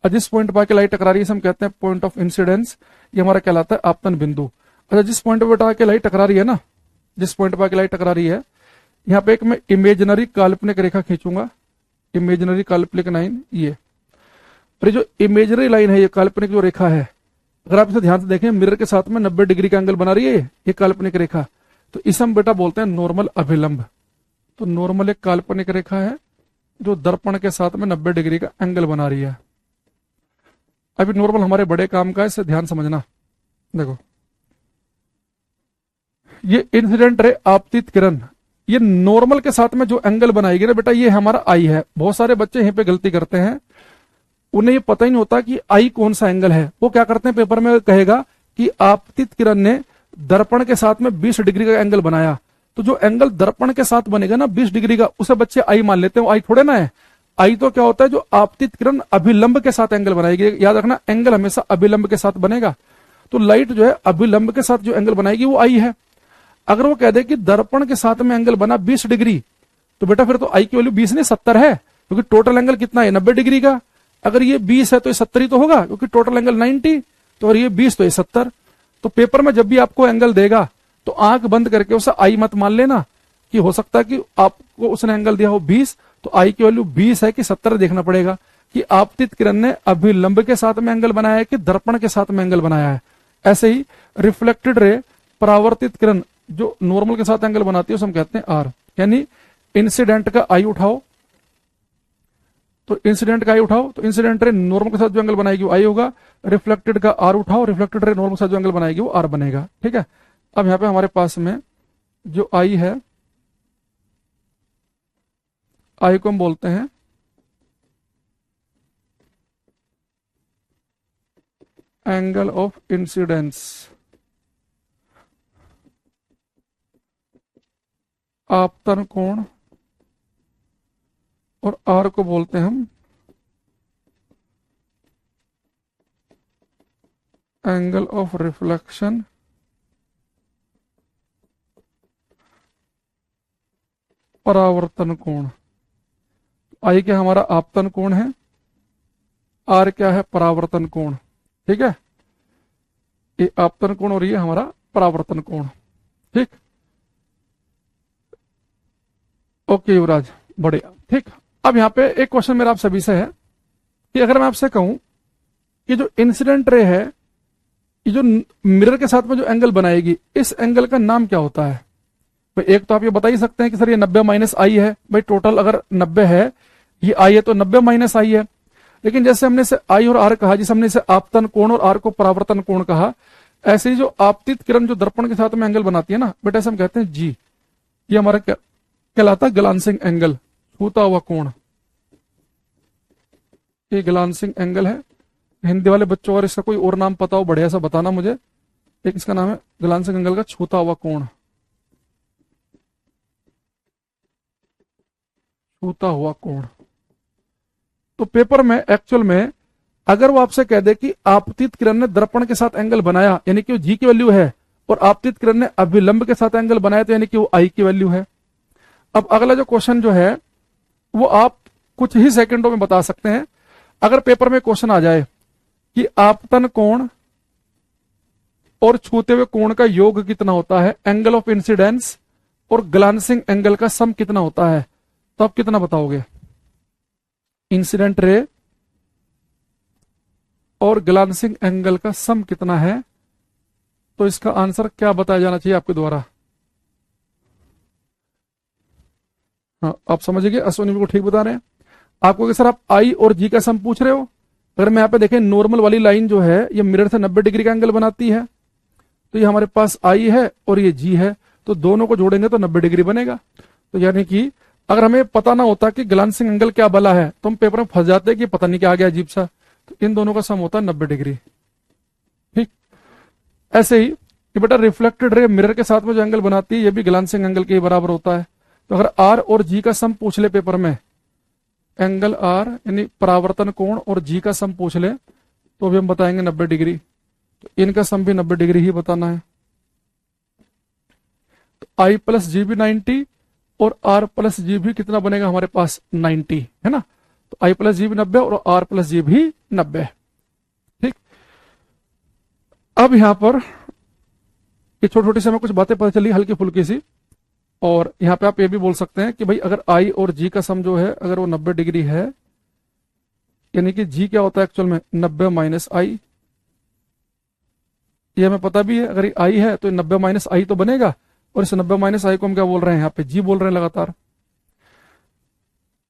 और जिस पॉइंट पर आके लाइट टकरा रही है हम कहते हैं पॉइंट ऑफ इंसिडेंस, ये हमारा कहलाता है आपतन बिंदु। अच्छा, जिस पॉइंट पर बेटा आके लाइट टकरा रही है ना, जिस पॉइंट पर आके लाइट टकरा रही है, यहाँ पे एक मैं इमेजिनरी काल्पनिक रेखा खींचूंगा, इमेजिनरी काल्पनिक लाइन। ये जो इमेजिनरी लाइन है, ये काल्पनिक जो रेखा है, अगर आप इसे ध्यान से देखें, मिरर के साथ में 90 डिग्री का एंगल बना रही है ये काल्पनिक रेखा। तो इसे हम बेटा बोलते हैं नॉर्मल अभिलंब। तो नॉर्मल एक काल्पनिक रेखा है जो दर्पण के साथ में 90 डिग्री का एंगल बना रही है। अभी नॉर्मल हमारे बड़े काम का है, इसे ध्यान समझना। देखो ये इंसिडेंट रे आपतित किरण, ये नॉर्मल के साथ में जो एंगल बनाएगी ना बेटा, ये हमारा आई है। बहुत सारे बच्चे यहीं पे गलती करते हैं, उन्हें ये पता ही नहीं होता कि आई कौन सा एंगल है। वो क्या करते हैं, पेपर में कहेगा कि आपतित किरण ने दर्पण के साथ में 20 डिग्री का एंगल बनाया, तो जो एंगल दर्पण के साथ बनेगा ना 20 डिग्री का, उसे बच्चे आई मान लेते हैं। आई थोड़े ना है, आई तो क्या होता है, जो आपतित किरण अभिलंब के साथ एंगल बनाएगी। याद रखना, एंगल हमेशा अभिलंब के साथ बनेगा। तो लाइट जो है अभिलंब के साथ जो एंगल बनाएगी वो आई है। अगर वो कह दे कि दर्पण के साथ में एंगल बना 20 डिग्री, तो बेटा फिर तो आई की वैल्यू 20 नहीं 70 है, क्योंकि टोटल एंगल कितना है 90 डिग्री का। अगर ये 20 है तो ये 70 ही तो होगा, क्योंकि टोटल एंगल 90, तो अगर ये 20 तो ये 70। तो पेपर में जब भी आपको एंगल देगा तो आंख बंद करके उसे आई मत मान लेना, कि हो सकता है कि आपको उसने एंगल दिया हो 20, तो आई की वैल्यू 20 है कि 70 देखना पड़ेगा कि आपतित किरण ने अभिलंब के साथ में एंगल बनाया है कि दर्पण के साथ में एंगल बनाया है। ऐसे ही रिफ्लेक्टेड रे, परावर्तित किरण जो नॉर्मल के साथ एंगल बनाती है उसे हम कहते हैं आर। यानी इंसिडेंट का आई उठाओ, तो इंसिडेंट का आई उठाओ, तो इंसिडेंट रे नॉर्मल के साथ जो एंगल बनाएगी वो आई होगा। रिफ्लेक्टेड का आर उठाओ, रिफ्लेक्टेड रे नॉर्मल के साथ जो एंगल बनाएगी वो आर बनेगा। ठीक है, अब यहां पे हमारे पास में जो आई है, आई को हम बोलते हैं एंगल ऑफ इंसिडेंस, आपतन कोण, और आर को बोलते हैं हम एंगल ऑफ रिफ्लेक्शन, परावर्तन कोण। आई क्या हमारा आपतन कोण है, आर क्या है परावर्तन कोण। ठीक है, ये आपतन कोण और ये हमारा परावर्तन कोण। ठीक, ओके युवराज, बढ़िया। ठीक, अब यहां पे एक क्वेश्चन मेरा आप सभी से है कि अगर मैं आपसे कहूं कि जो इंसिडेंट रे है, ये जो मिरर के साथ में जो एंगल बनाएगी, इस एंगल का नाम क्या होता है। भाई एक तो आप ये बता ही सकते हैं कि सर ये 90 माइनस आई है। भाई टोटल अगर 90 है, ये आई है तो 90 माइनस आई है। लेकिन जैसे हमने इसे आई और आर कहा, जैसे हमने इसे आपतन कोण और आर को परावर्तन कोण कहा, ऐसे ही जो आपतित किरण जो दर्पण के साथ में एंगल बनाती है ना बेटा, ऐसे हम कहते हैं जी। ये हमारा कहलाता है ग्लांसिंग एंगल, छूता हुआ कोण। ये ग्लांसिंग एंगल है। हिंदी वाले बच्चों और इसका कोई और नाम पता हो बढ़िया सा बताना मुझे। एक इसका नाम है ग्लांसिंग एंगल का छूता हुआ कोण, छूता हुआ कोण। तो पेपर में एक्चुअल में अगर वो आपसे कह दे कि आपतित किरण ने दर्पण के साथ एंगल बनाया, यानी कि वो जी की वैल्यू है, और आपतित किरण ने अभिलंब के साथ एंगल बनाया, तो यानी कि वो आई की वैल्यू है। अब अगला जो क्वेश्चन जो है वो आप कुछ ही सेकंडों में बता सकते हैं। अगर पेपर में क्वेश्चन आ जाए कि आपतन कोण और छूते हुए कोण का योग कितना होता है, एंगल ऑफ इंसिडेंस और ग्लांसिंग एंगल का सम कितना होता है, तो आप कितना बताओगे। इंसिडेंट रे और ग्लांसिंग एंगल का सम कितना है, तो इसका आंसर क्या बताया जाना चाहिए आपके द्वारा। हाँ, आप समझिए, अश्विनी बिल्कुल ठीक बता रहे हैं। आपको कि सर आप आई और जी का सम पूछ रहे हो। अगर मैं यहाँ पे देखें, नॉर्मल वाली लाइन जो है ये मिरर से 90 डिग्री का एंगल बनाती है, तो ये हमारे पास आई है और ये जी है, तो दोनों को जोड़ेंगे तो 90 डिग्री बनेगा। तो यानी कि अगर हमें पता ना होता कि ग्लांसिंग एंगल क्या बला है, तो हम पेपर में फंस जाते कि पता नहीं क्या आ गया अजीब सा। तो इन दोनों का सम होता है 90 डिग्री। ठीक, ऐसे ही ये बेटा रिफ्लेक्टेड रे मिरर के साथ में जो एंगल बनाती है, ये भी ग्लांसिंग एंगल के बराबर होता है। तो अगर आर और जी का सम पूछ ले पेपर में, एंगल आर यानी परावर्तन कोण और जी का सम पूछ ले, तो भी हम बताएंगे 90 डिग्री। तो इनका सम भी 90 डिग्री ही बताना है। तो आई प्लस जी भी 90 और आर प्लस जी भी कितना बनेगा हमारे पास 90 है ना। तो आई प्लस जी भी 90 और आर प्लस जी भी 90। ठीक, अब यहां पर ये छोटी छोटी से हमें कुछ बातें पता चली हल्की फुल्की सी। और यहां पे आप ये भी बोल सकते हैं कि भाई अगर आई और जी का सम जो है अगर वो 90 डिग्री है, यानी कि जी क्या होता है एक्चुअल में 90 माइनस आई। ये हमें पता भी है, अगर ये आई है तो 90 माइनस आई तो बनेगा, और इस 90 माइनस आई को हम क्या बोल रहे हैं, यहाँ पे जी बोल रहे हैं लगातार।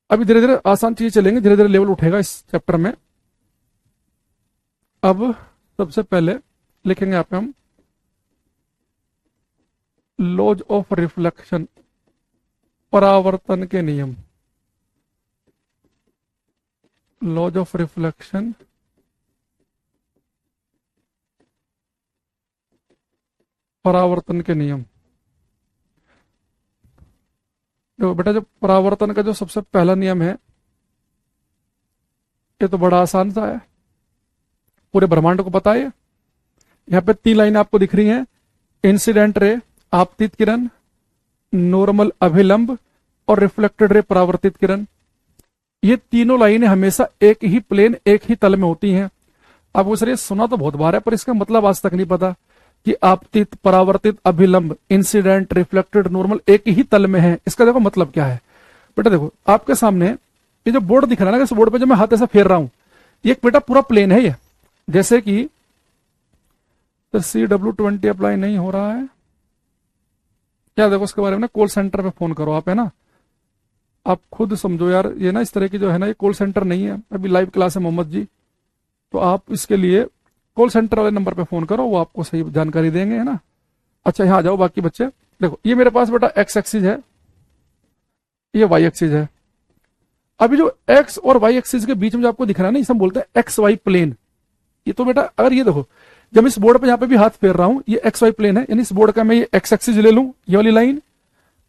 अभी धीरे धीरे आसान चीजें चलेंगे, धीरे धीरे लेवल उठेगा इस चैप्टर में। अब सबसे पहले लिखेंगे यहाँ पे हम लॉज ऑफ रिफ्लेक्शन, परावर्तन के नियम, लॉज ऑफ रिफ्लेक्शन, परावर्तन के नियम। देखो बेटा, जो परावर्तन का जो सबसे पहला नियम है, ये तो बड़ा आसान सा है, पूरे ब्रह्मांड को पता है। यहाँ पे 3 लाइन आपको दिख रही हैं, इंसिडेंट रे आपतित किरण, नॉर्मल अभिलंब और रिफ्लेक्टेड रे परावर्तित किरण। ये तीनों लाइनें हमेशा एक ही प्लेन, एक ही तल में होती हैं। आप उस सुना तो बहुत बार है, पर इसका मतलब आज तक नहीं पता कि आपतित, परावर्तित, अभिलंब, इंसिडेंट, रिफ्लेक्टेड, नॉर्मल एक ही तल में है। इसका देखो मतलब क्या है बेटा। देखो आपके सामने ये जो बोर्ड दिख रहा है ना, इस बोर्ड पे जो मैं हाथ ऐसा फेर रहा हूं, ये एक बेटा पूरा प्लेन है। ये जैसे कि तो CW20 अप्लाई नहीं हो रहा है क्या? देखो उसके बारे में ना कॉल सेंटर पे फोन करो आप, है ना, आप खुद समझो यार। ये ना इस तरह की जो है ना, ये कॉल सेंटर नहीं है, अभी लाइव क्लास है मोहम्मद जी, तो आप इसके लिए कॉल सेंटर वाले नंबर पे फोन करो, वो आपको सही जानकारी देंगे, है ना। अच्छा यहाँ आ जाओ बाकी बच्चे। देखो ये मेरे पास बेटा एक्स एक्सिस है, ये वाई एक्सिस है। अभी जो एक्स और वाई एक्सिस के बीच में जो आपको दिख रहा है ना, इसे हम बोलते हैं एक्स वाई प्लेन। ये तो बेटा अगर ये देखो, जब इस बोर्ड पे यहाँ पे भी हाथ फेर रहा हूं, ये एक्स वाई प्लेन है, यानी इस बोर्ड का मैं ये एक्स एक्सिस ले लूं, ये वाली लाइन,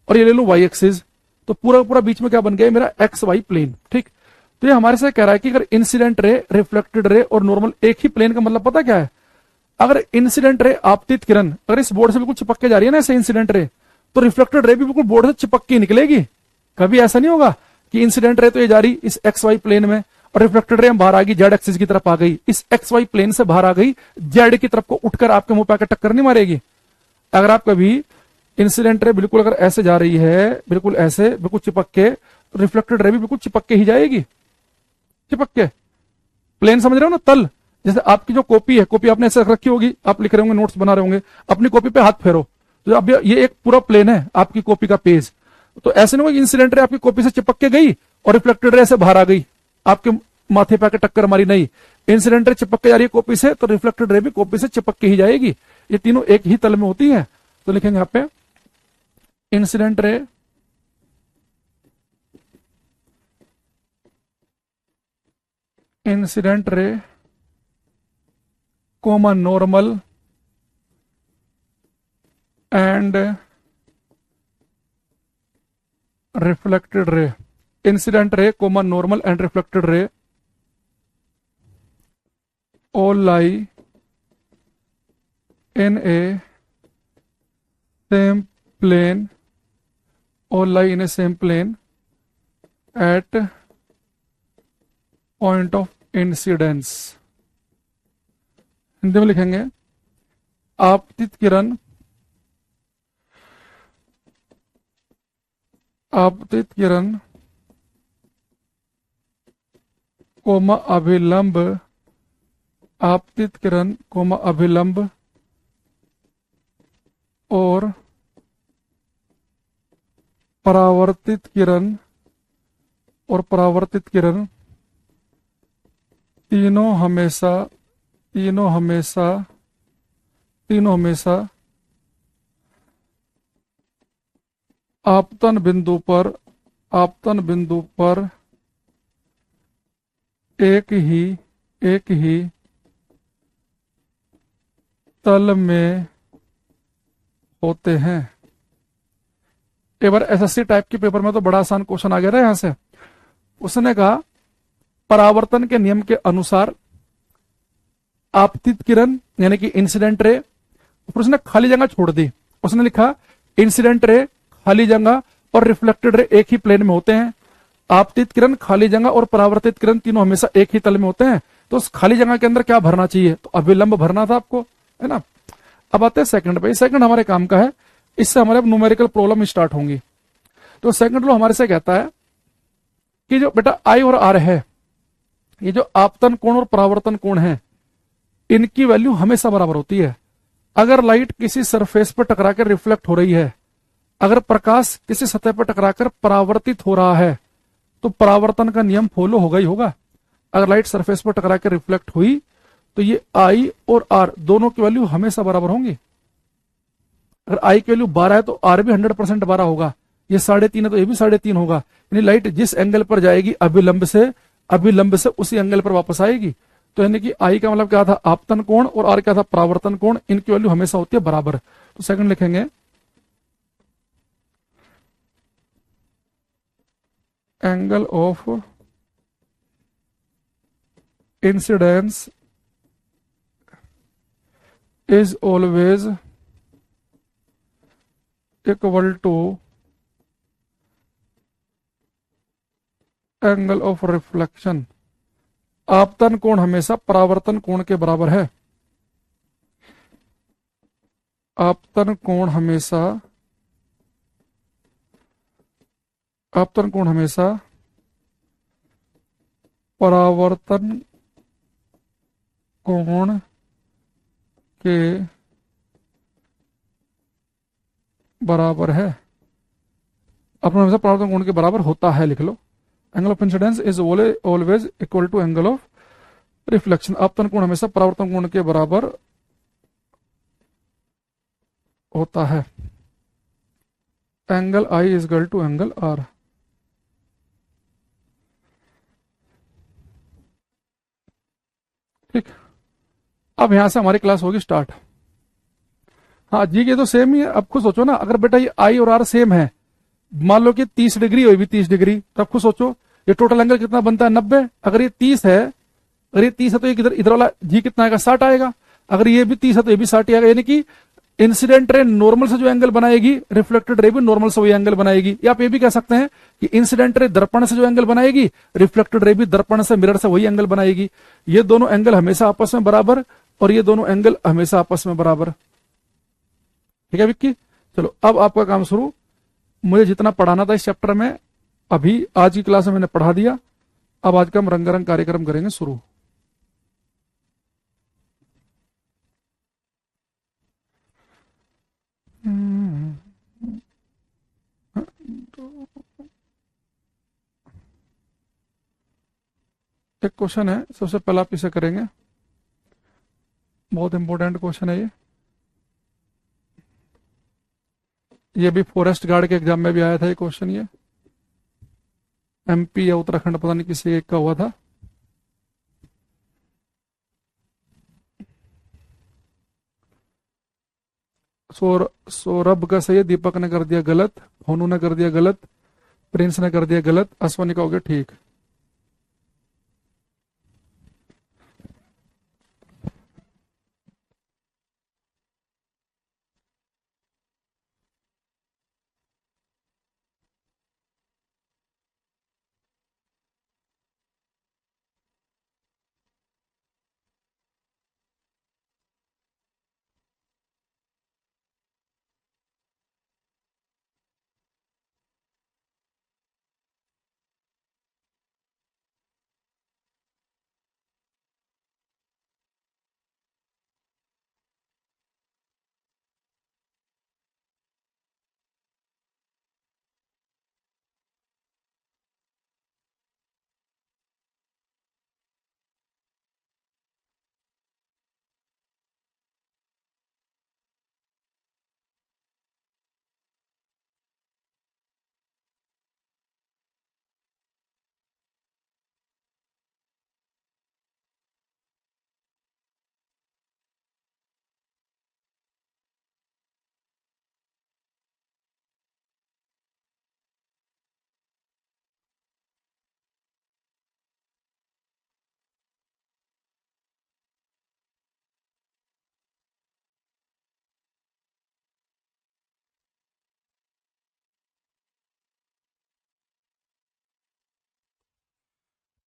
और ये ले लूं वाई एक्सिस, तो पूरा पूरा बीच में क्या बन गया मेरा एक्स वाई प्लेन। ठीक, तो ये हमारे से कह रहा है कि अगर इंसिडेंट रे, रिफ्लेक्टेड रे और नॉर्मल एक ही प्लेन का मतलब पता क्या है? अगर इंसिडेंट रे आपतित किरण अगर इस बोर्ड से बिल्कुल चिपक के जा रही है ना ऐसे इंसिडेंट रे, तो रिफ्लेक्टेड रे भी बिल्कुल बोर्ड से चिपक के निकलेगी। कभी ऐसा नहीं होगा कि इंसिडेंट रे तो ये जा रही इस एक्स वाई प्लेन में, और रिफ्लेक्टेड रे बाहर आ गई, जेड एक्सिस की तरफ आ गई, इस एक्स वाई प्लेन से बाहर आ गई, जेड की तरफ को उठकर आपके मुंह पे आकर टक्कर नहीं मारेगी। अगर आप कभी इंसिडेंट रे बिल्कुल अगर ऐसे जा रही है, बिल्कुल ऐसे, बिल्कुल चिपक के, तो रिफ्लेक्टेड रे भी बिल्कुल चिपक के ही जाएगी, चिपक के। प्लेन समझ रहे हो ना, तल। जैसे आपकी जो कॉपी है, कॉपी आपने ऐसे रखी होगी, आप लिख रहे होंगे, नोट्स बना रहे होंगे, अपनी कॉपी पे हाथ फेरो, तो अब ये एक पूरा प्लेन है आपकी कॉपी का पेज। तो ऐसे नहीं होगा इंसिडेंट रे आपकी कॉपी से चिपक के गई और रिफ्लेक्टेड रे से बाहर आ गई, आपके माथे पे आके टक्कर मारी, नहीं। इंसिडेंट रे चिपक के जा रही है कॉपी से, तो रिफ्लेक्टेड रे भी कॉपी से चिपक के ही जाएगी। ये तीनों एक ही तल में होती हैं। तो लिखेंगे यहाँ पे incident ray comma normal and reflected ray, incident ray comma normal and reflected ray all lie in a same plane, all lie in a same plane at point of incidence। Hindi में लिखेंगे आपतित किरण कोमा अभिलंब, आपतित किरण कोमा अभिलंब और परावर्तित किरण तीनों हमेशा आपतन बिंदु पर एक ही तल में होते हैं। एक बार एसएससी टाइप के पेपर में तो बड़ा आसान क्वेश्चन आ गया था यहां से। उसने कहा परावर्तन के नियम के अनुसार आपतित किरण यानी कि इंसिडेंट रे, फिर उसने खाली जगह छोड़ दी, उसने लिखा इंसिडेंट रे खाली जगह और रिफ्लेक्टेड रे एक ही प्लेन में होते हैं। आपतित किरण खाली जगह और परावर्तित किरण तीनों हमेशा एक ही तल में होते हैं। तो उस खाली जगह के अंदर क्या भरना चाहिए? तो अभिलंब भरना था आपको, है ना। अब आते हैं सेकंड पे। सेकंड हमारे काम का है, इससे हमारे अब न्यूमेरिकल प्रॉब्लम स्टार्ट होंगी। तो सेकंड लॉ हमारे से कहता है कि जो बेटा आई और आर है, ये जो आपतन कोण और परावर्तन कोण है, इनकी वैल्यू हमेशा बराबर होती है। अगर लाइट किसी सरफेस पर टकराकर रिफ्लेक्ट हो रही है, अगर प्रकाश किसी सतह पर टकराकर परावर्तित हो रहा है, तो परावर्तन का नियम फॉलो होगा ही होगा। अगर लाइट सरफेस पर टकराकर रिफ्लेक्ट हुई तो ये आई और आर दोनों की वैल्यू हमेशा बराबर होंगी। अगर आई की वैल्यू 12 है तो आर भी 100% 12 होगा। ये 3.5 है तो ये भी 3.5 होगा। यानी लाइट जिस एंगल पर जाएगी अभिलंब से उसी एंगल पर वापस आएगी। तो यानी कि आई का मतलब क्या था, आपतन कोण, और आर क्या था, परावर्तन कोण। इनकी वैल्यू हमेशा होती है बराबर। तो सेकंड लिखेंगे angle of incidence is always equal to angle of reflection. आपतन कोण हमेशा परावर्तन कोण के बराबर है। आपतन कोण हमेशा परावर्तन कोण के बराबर है। अपना हमेशा परावर्तन कोण के बराबर होता है, लिख लो। Angle of incidence is always equal to angle of reflection. आपतन कोण हमेशा परावर्तन कोण के बराबर होता है। Angle I is equal to angle R. ठीक, अब यहां से हमारी क्लास होगी स्टार्ट। हाँ जी, ये तो सेम ही है। अब खुद सोचो ना, अगर बेटा ये आई और आर सेम है, मान लो कि 30 डिग्री हो भी 30 डिग्री, तब खुद सोचो ये टोटल एंगल कितना बनता है, 90। अगर ये 30 है, तो ये इधर वाला जी कितना आएगा, 60 आएगा। अगर ये भी 30 है तो ये भी 60 आएगा। यानी कि इंसिडेंट रे नॉर्मल से जो एंगल बनाएगी, रिफ्लेक्टेड रे भी नॉर्मल से वही एंगल बनाएगी। या आप ये भी कह सकते हैं कि इंसिडेंट रे दर्पण से जो एंगल बनाएगी, रिफ्लेक्टेड रे भी दर्पण से, मिरर से वही एंगल बनाएगी। ये दोनों एंगल हमेशा आपस में बराबर, और ये दोनों एंगल हमेशा आपस में बराबर। ठीक है विक्की, चलो अब आपका काम शुरू। मुझे जितना पढ़ाना था इस चैप्टर में, अभी आज की क्लास में मैंने पढ़ा दिया। अब आज का हम रंगारंग कार्यक्रम करेंगे शुरू। एक क्वेश्चन है, सबसे पहले आप इसे करेंगे। बहुत इंपॉर्टेंट क्वेश्चन है ये भी फॉरेस्ट गार्ड के एग्जाम में भी आया था ये क्वेश्चन। ये एमपी या उत्तराखंड पता नहीं किसी एक का हुआ था। सौरभ का सही है, दीपक ने कर दिया गलत, होनू ने कर दिया गलत, प्रिंस ने कर दिया गलत, अश्वनी का हो गया ठीक।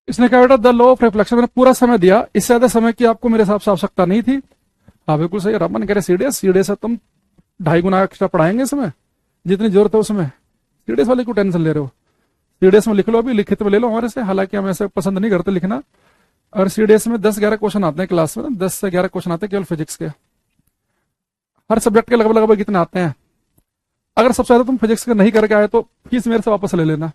इसने कहा बेटा द लॉ ऑफ रिफ्लेक्शन, मैंने पूरा समय दिया, इससे ज्यादा समय की आपको मेरे हिसाब से आवश्यकता नहीं थी। हाँ बिल्कुल सही। रमन कह रहे सीडीएस है, तुम 2.5 गुना एक्स्ट्रा पढ़ाएंगे इसमें, जितनी जरूरत है उसमें। सीडीएस वाले को टेंशन ले रहे हो, सीडीएस में लिख लो, अभी लिखित में ले लो हमारे से। हालांकि हम ऐसे पसंद नहीं करते लिखना। और सीडीएस में 10-11 क्वेश्चन आते हैं क्लास में, 10 से 11 क्वेश्चन आते हैं केवल फिजिक्स के। हर सब्जेक्ट के लगभग लगभग कितने आते हैं। अगर सबसे ज्यादा तुम फिजिक्स के नहीं करके आए तो फीस मेरे से वापस ले लेना।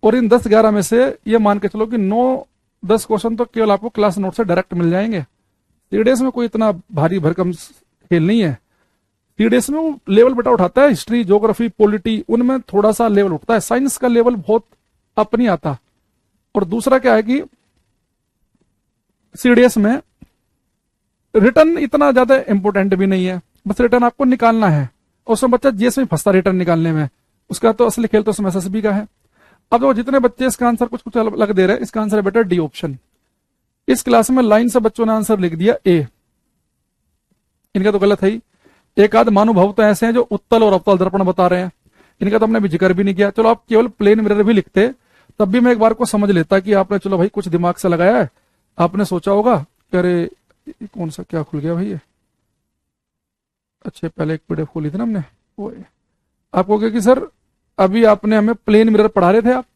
और इन 10-11 में से ये मान के चलो कि 9-10 क्वेश्चन तो केवल आपको क्लास नोट से डायरेक्ट मिल जाएंगे। सीडीएस में कोई इतना भारी भरकम खेल नहीं है। सीडीएस में वो लेवल बेटा उठाता है, हिस्ट्री, ज्योग्राफी, पॉलिटी, उनमें थोड़ा सा लेवल उठता है, साइंस का लेवल बहुत अप नहीं आता। और दूसरा क्या है कि सीडीएस में रिटर्न इतना ज्यादा इंपॉर्टेंट भी नहीं है, बस रिटर्न आपको निकालना है। और उसमें बच्चा जीएस में फंसता रिटर्न निकालने में, उसका तो असली खेल तो उसमें एसएसबी का है। अब देखो जितने बच्चे इसका आंसर कुछ कुछ अलग दे रहे हैं, इसका आंसर है बेटा डी ऑप्शन। इस क्लास में लाइन से बच्चों ने आंसर लिख दिया ए, इनका तो गलत है ही। एक आध महानुभाव तो ऐसे हैं जो उत्तल और अवतल दर्पण बता रहे हैं, इनका तो हमने भी जिक्र भी नहीं किया। चलो आप केवल प्लेन मिरर भी लिखते तब भी मैं एक बार को समझ लेता कि आपने चलो भाई कुछ दिमाग से लगाया है। आपने सोचा होगा कि अरे कौन सा क्या खुल गया भाई ये, अच्छा पहले एक पीडीएफ खोली थी ना हमने, वो आप कहोगे कि सर अभी आपने हमें प्लेन मिरर पढ़ा रहे थे आप,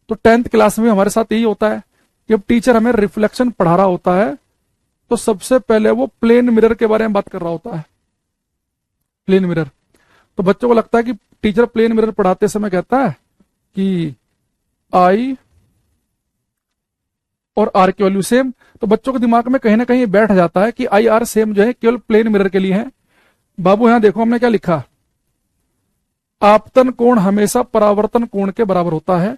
तो 10th क्लास में हमारे साथ यही होता है, जब टीचर हमें रिफ्लेक्शन पढ़ा रहा होता है तो सबसे पहले वो प्लेन मिरर के बारे में बात कर रहा होता है। प्लेन मिरर तो बच्चों को लगता है कि टीचर प्लेन मिरर पढ़ाते समय कहता है कि आई और आर की वैल्यू सेम, तो बच्चों के दिमाग में कहीं ना कहीं बैठ जाता है कि आई आर सेम जो है केवल प्लेन मिरर के लिए है। बाबू यहां देखो हमने क्या लिखा, आपतन कोण हमेशा परावर्तन कोण के बराबर होता है,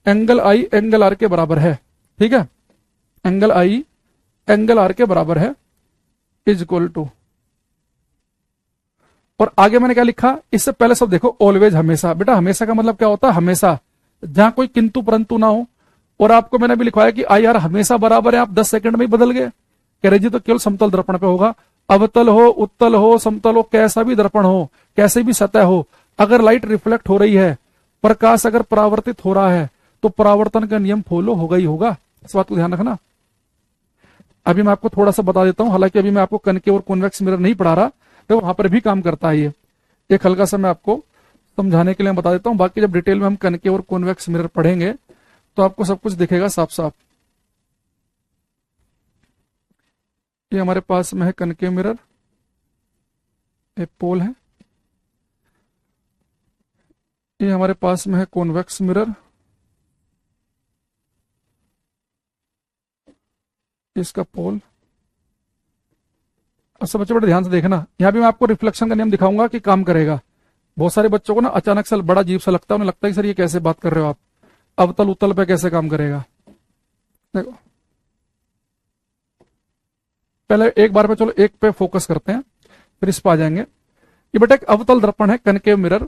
एंगल आई एंगल आर के बराबर है, ठीक है, एंगल आई एंगल आर के बराबर है, इज इक्वल टू, और आगे मैंने क्या लिखा, इससे पहले सब देखो ऑलवेज हमेशा। बेटा हमेशा का मतलब क्या होता है, हमेशा जहां कोई किंतु परंतु ना हो। और आपको मैंने भी लिखवाया कि आई आर हमेशा बराबर है, आप 10 सेकंड में ही बदल गए, कह रहे जी तो केवल समतल दर्पण पे होगा। अवतल हो, उत्तल हो, समतल हो, कैसा भी दर्पण हो, कैसे भी सतह हो, अगर लाइट रिफ्लेक्ट हो रही है, प्रकाश अगर परावर्तित हो रहा है, तो परावर्तन का नियम फॉलो होगा ही होगा। इस बात को ध्यान रखना। अभी मैं आपको थोड़ा सा बता देता हूं, हालांकि अभी मैं आपको कनकेव और कॉन्वेक्स मिरर नहीं पढ़ा रहा, तो वहां पर भी काम करता है ये, एक हल्का सा मैं आपको समझाने के लिए बता देता हूं। बाकी जब डिटेल में हम कनकेव और कॉन्वेक्स मिरर पढ़ेंगे तो आपको सब कुछ दिखेगा साफ साफ। ये हमारे पास में है कनकेव मिरर, एक पोल है, ये हमारे पास में है कॉन्वेक्स मिरर, इसका पोल। अब सब बच्चे बड़े ध्यान से देखना, यहां भी मैं आपको रिफ्लेक्शन का नियम दिखाऊंगा कि काम करेगा। बहुत सारे बच्चों को ना अचानक से बड़ा अजीब सा लगता है, उन्हें लगता है कि सर ये कैसे बात कर रहे हो आप, अवतल उत्तल पे कैसे काम करेगा। देखो पहले एक बार में चलो एक पे फोकस करते हैं, फिर इस पे आ जाएंगे। ये बेटा एक अवतल दर्पण है, कनकेव मिरर।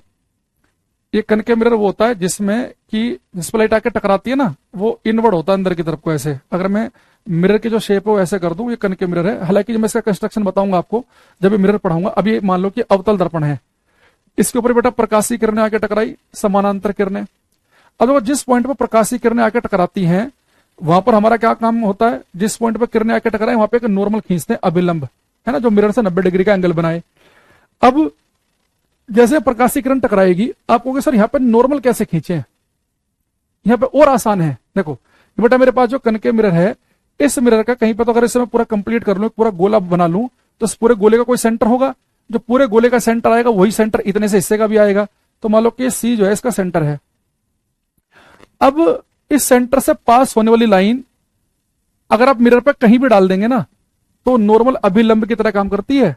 ये कनकेव मिरर वो होता है जिसमें कि जिस पर लाइट आके टकराती है ना, वो इनवर्ड होता है अंदर की तरफ को ऐसे। अगर मैं मिरर की जो शेप है वो ऐसे कर दूं, ये कनकेव मिरर है। हालांकि मैं इसका कंस्ट्रक्शन बताऊंगा आपको जब ये मिरर पढ़ाऊंगा। अभी मान लो कि अवतल दर्पण है, इसके ऊपर बेटा प्रकाशीय किरणें आके टकराई, समानांतर किरणें। अब वो जिस पॉइंट पर प्रकाशीय किरणें आके टकराती हैं वहां पर हमारा क्या काम होता है, जिस पॉइंट पर किरणें आके टकराए वहां पे एक नॉर्मल खींचते हैं, अभिलंब, है ना, जो मिरर से 90 डिग्री का एंगल बनाए। अब जैसे प्रकाशीय किरण टकराएगी, आप कहोगे सर यहाँ पे नॉर्मल कैसे खींचे, यहाँ पे और आसान है। देखो बेटा मेरे पास जो कनकेव मिरर है, इस मिरर का कहीं पर तो अगर इसे मैं पूरा कंप्लीट कर लूं, पूरा गोला बना लूं, तो इस पूरे गोले का कोई सेंटर होगा, जो पूरे गोले का सेंटर आएगा वही सेंटर इतने से हिस्से का भी आएगा। तो मान लो कि सी जो है इसका सेंटर है। अब इस सेंटर से पास होने वाली लाइन अगर आप मिरर पर कहीं भी डाल देंगे ना, तो नॉर्मल अभिलंब की तरह काम करती है।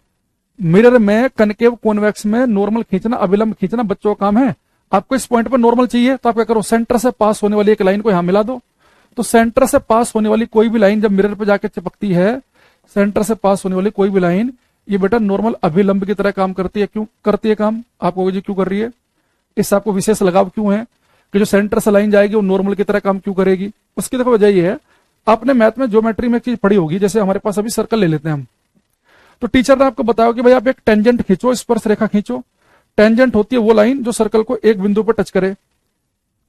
मिरर में कनकेव कॉन्वेक्स में नॉर्मल खींचना, अभिलंब खींचना बच्चों का काम है। आपको इस पॉइंट पर नॉर्मल चाहिए तो आप क्या करो, सेंटर से पास होने वाली एक लाइन को यहां मिला दो। तो सेंटर से पास होने वाली कोई भी लाइन जब मिरर पर जाके चिपकती है, सेंटर से पास होने वाली कोई भी लाइन, ये बेटा नॉर्मल अभिलंब की तरह काम करती है। क्यों करती है काम, आपको जी क्यों कर रही है, इससे आपको विशेष लगाव क्यों है कि जो सेंटर से लाइन जाएगी वो नॉर्मल की तरह काम क्यों करेगी। उसकी देखो वजह ये है, आपने मैथ में ज्योमेट्री में एक चीज पढ़ी होगी, जैसे हमारे पास अभी सर्कल ले लेते हैं हम, तो टीचर ने आपको बताया कि भाई आप एक टेंजेंट खींचो, स्पर्श रेखा खींचो। टेंजेंट होती है वो लाइन जो सर्कल को एक बिंदु पर टच करे।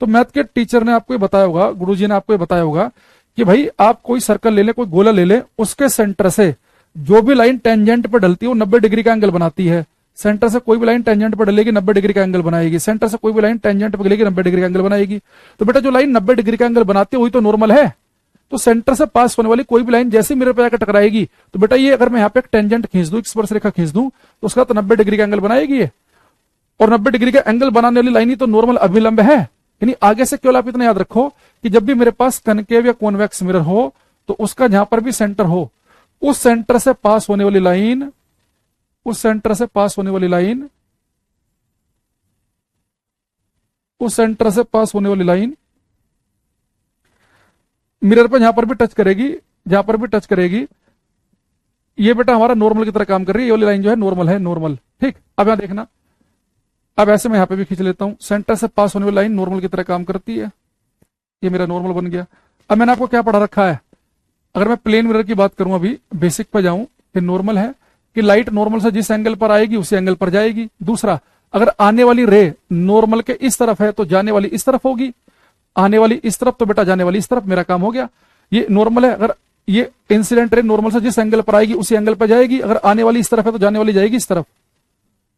तो मैथ के टीचर ने आपको ये बताया होगा, गुरुजी ने आपको ये बताया होगा कि भाई आप कोई सर्कल ले ले, कोई गोला ले ले, उसके सेंटर से जो भी लाइन टेंजेंट पर डलती है वो 90 डिग्री का एंगल बनाती है। सेंटर से कोई भी लाइन टेंजेंट पर डलेगी 90 डिग्री का एंगल बनाएगी, सेंटर से कोई भी लाइन टेंजेंट पर डलेगी 90 डिग्री का एंगल बनाएगी। तो बेटा जो लाइन 90 डिग्री का एंगल बनाती है वही तो नॉर्मल है। तो सेंटर से पास होने वाली कोई भी लाइन जैसे मिरर पे जाकर टकराएगी, तो बेटा ये अगर मैं यहाँ पे एक टेंजेंट खींच दूं, स्पर्श रेखा खींच दूं, तो उसका तो 90 डिग्री का एंगल बनाएगी ये। और 90 डिग्री का एंगल बनाने वाली लाइन ही तो नॉर्मल अभिलंब है। यानी आगे से केवल आप इतना याद रखो कि जब भी मेरे पास कनकेव या कॉन्वेक्स मिरर हो, तो उसका जहां पर भी सेंटर हो, उस सेंटर से पास होने वाली लाइन, उस सेंटर से पास होने वाली लाइन, उस सेंटर से पास होने वाली लाइन मिरर पर जहां पर भी टच करेगी, जहां पर भी टच करेगी, ये बेटा हमारा नॉर्मल की तरह काम कर रही है। ये वाली लाइन जो है नॉर्मल है, नॉर्मल। ठीक, अब यहां देखना, अब ऐसे मैं यहां पे भी खींच लेता हूं, सेंटर से पास होने वाली लाइन नॉर्मल की तरह काम करती है। ये मेरा नॉर्मल बन गया। अब मैंने आपको क्या पढ़ा रखा है, अगर मैं प्लेन मिरर की बात करूं, अभी बेसिक पे जाऊं, कि नॉर्मल है कि लाइट नॉर्मल से जिस एंगल पर आएगी उसी एंगल पर जाएगी। दूसरा, अगर आने वाली रे नॉर्मल के इस तरफ है तो जाने वाली इस तरफ होगी, आने वाली इस तरफ तो बेटा जाने वाली इस तरफ। मेरा काम हो गया। ये नॉर्मल है, अगर ये इंसिडेंट रे नॉर्मल से जिस एंगल पर आएगी उसी एंगल पर जाएगी। अगर आने वाली इस तरफ है तो जाने वाली जाएगी इस तरफ,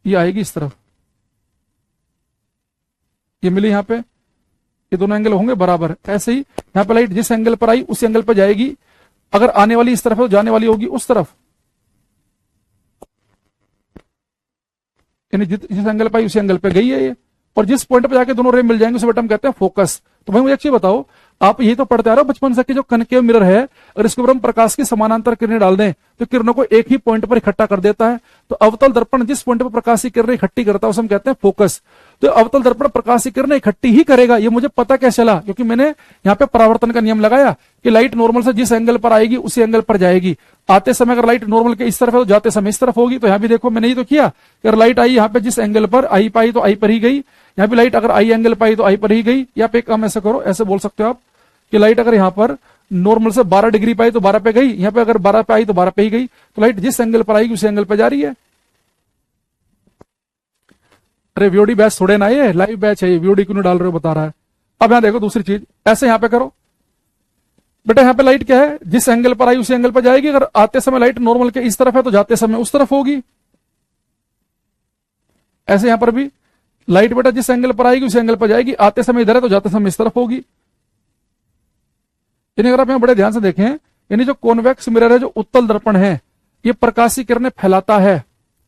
ये आएगी इस तरफ। ये मिली यहां पे, ये दोनों एंगल होंगे बराबर। ऐसे ही यहां पे लाइट जिस एंगल पर आई उसी एंगल पर जाएगी। अगर आने वाली इस तरफ है तो जाने वाली होगी उस तरफ, यानी जिस एंगल पर आई उसी एंगल पे गई है ये। और जिस पॉइंट पे जाके दोनों रे मिल जाएंगे उसे बेटा हम कहते हैं फोकस। तो भाई मुझे एक चीज बताओ, आप यही तो पढ़ते आ रहे हो बचपन से कि जो कनकेव मिरर है, अगर इसके ऊपर हम प्रकाश की समानांतर किरणें डाल दें तो किरणों को एक ही पॉइंट पर इकट्ठा कर देता है। तो अवतल दर्पण जिस पॉइंट पर प्रकाश की किरणें इकट्ठी करता है उसे हम कहते हैं फोकस। तो अवतल दर्पण प्रकाश की किरणें इकट्ठी ही करेगा, ये मुझे पता कैसे चला, क्योंकि मैंने यहाँ पे परावर्तन का नियम लगाया कि लाइट नॉर्मल से जिस एंगल पर आएगी उसी एंगल पर जाएगी। आते समय अगर लाइट नॉर्मल के इस तरफ है तो जाते समय इस तरफ होगी। तो यहाँ भी देखो मैंने ही तो किया, अगर लाइट आई यहाँ पे जिस एंगल पर आई पाई तो आई पर ही गई। यहाँ भी लाइट अगर आई एंगल पाई तो आई पर ही गई। या पे काम ऐसे करो, ऐसे बोल सकते हो आप कि लाइट अगर यहाँ पर नॉर्मल से 12 डिग्री पाई तो 12 पे गई, यहाँ पे अगर 12 पे आई तो 12 पे ही गई। तो लाइट जिस एंगल पर आएगी उसी एंगल पे जा रही है। अरे वीओडी बैच थोड़े ना, ये लाइव बैच है, वीओडी क्यों डाल रहे हो बता रहा है। अब यहां देखो दूसरी चीज, ऐसे यहां पे करो बेटा, यहां पे लाइट क्या है, जिस एंगल पर आई उसी एंगल पर जाएगी। अगर आते समय लाइट नॉर्मल के इस तरफ है तो जाते समय उस तरफ होगी। ऐसे यहां पर भी लाइट बेटा जिस एंगल पर आएगी उसी एंगल पर जाएगी। आते समय इधर है तो जाते समय इस तरफ होगी। यानी अगर आप यहां बड़े ध्यान से देखें, यानी जो कॉन्वेक्स मिरर है, जो उत्तल दर्पण है, ये प्रकाशीय किरणें फैलाता है,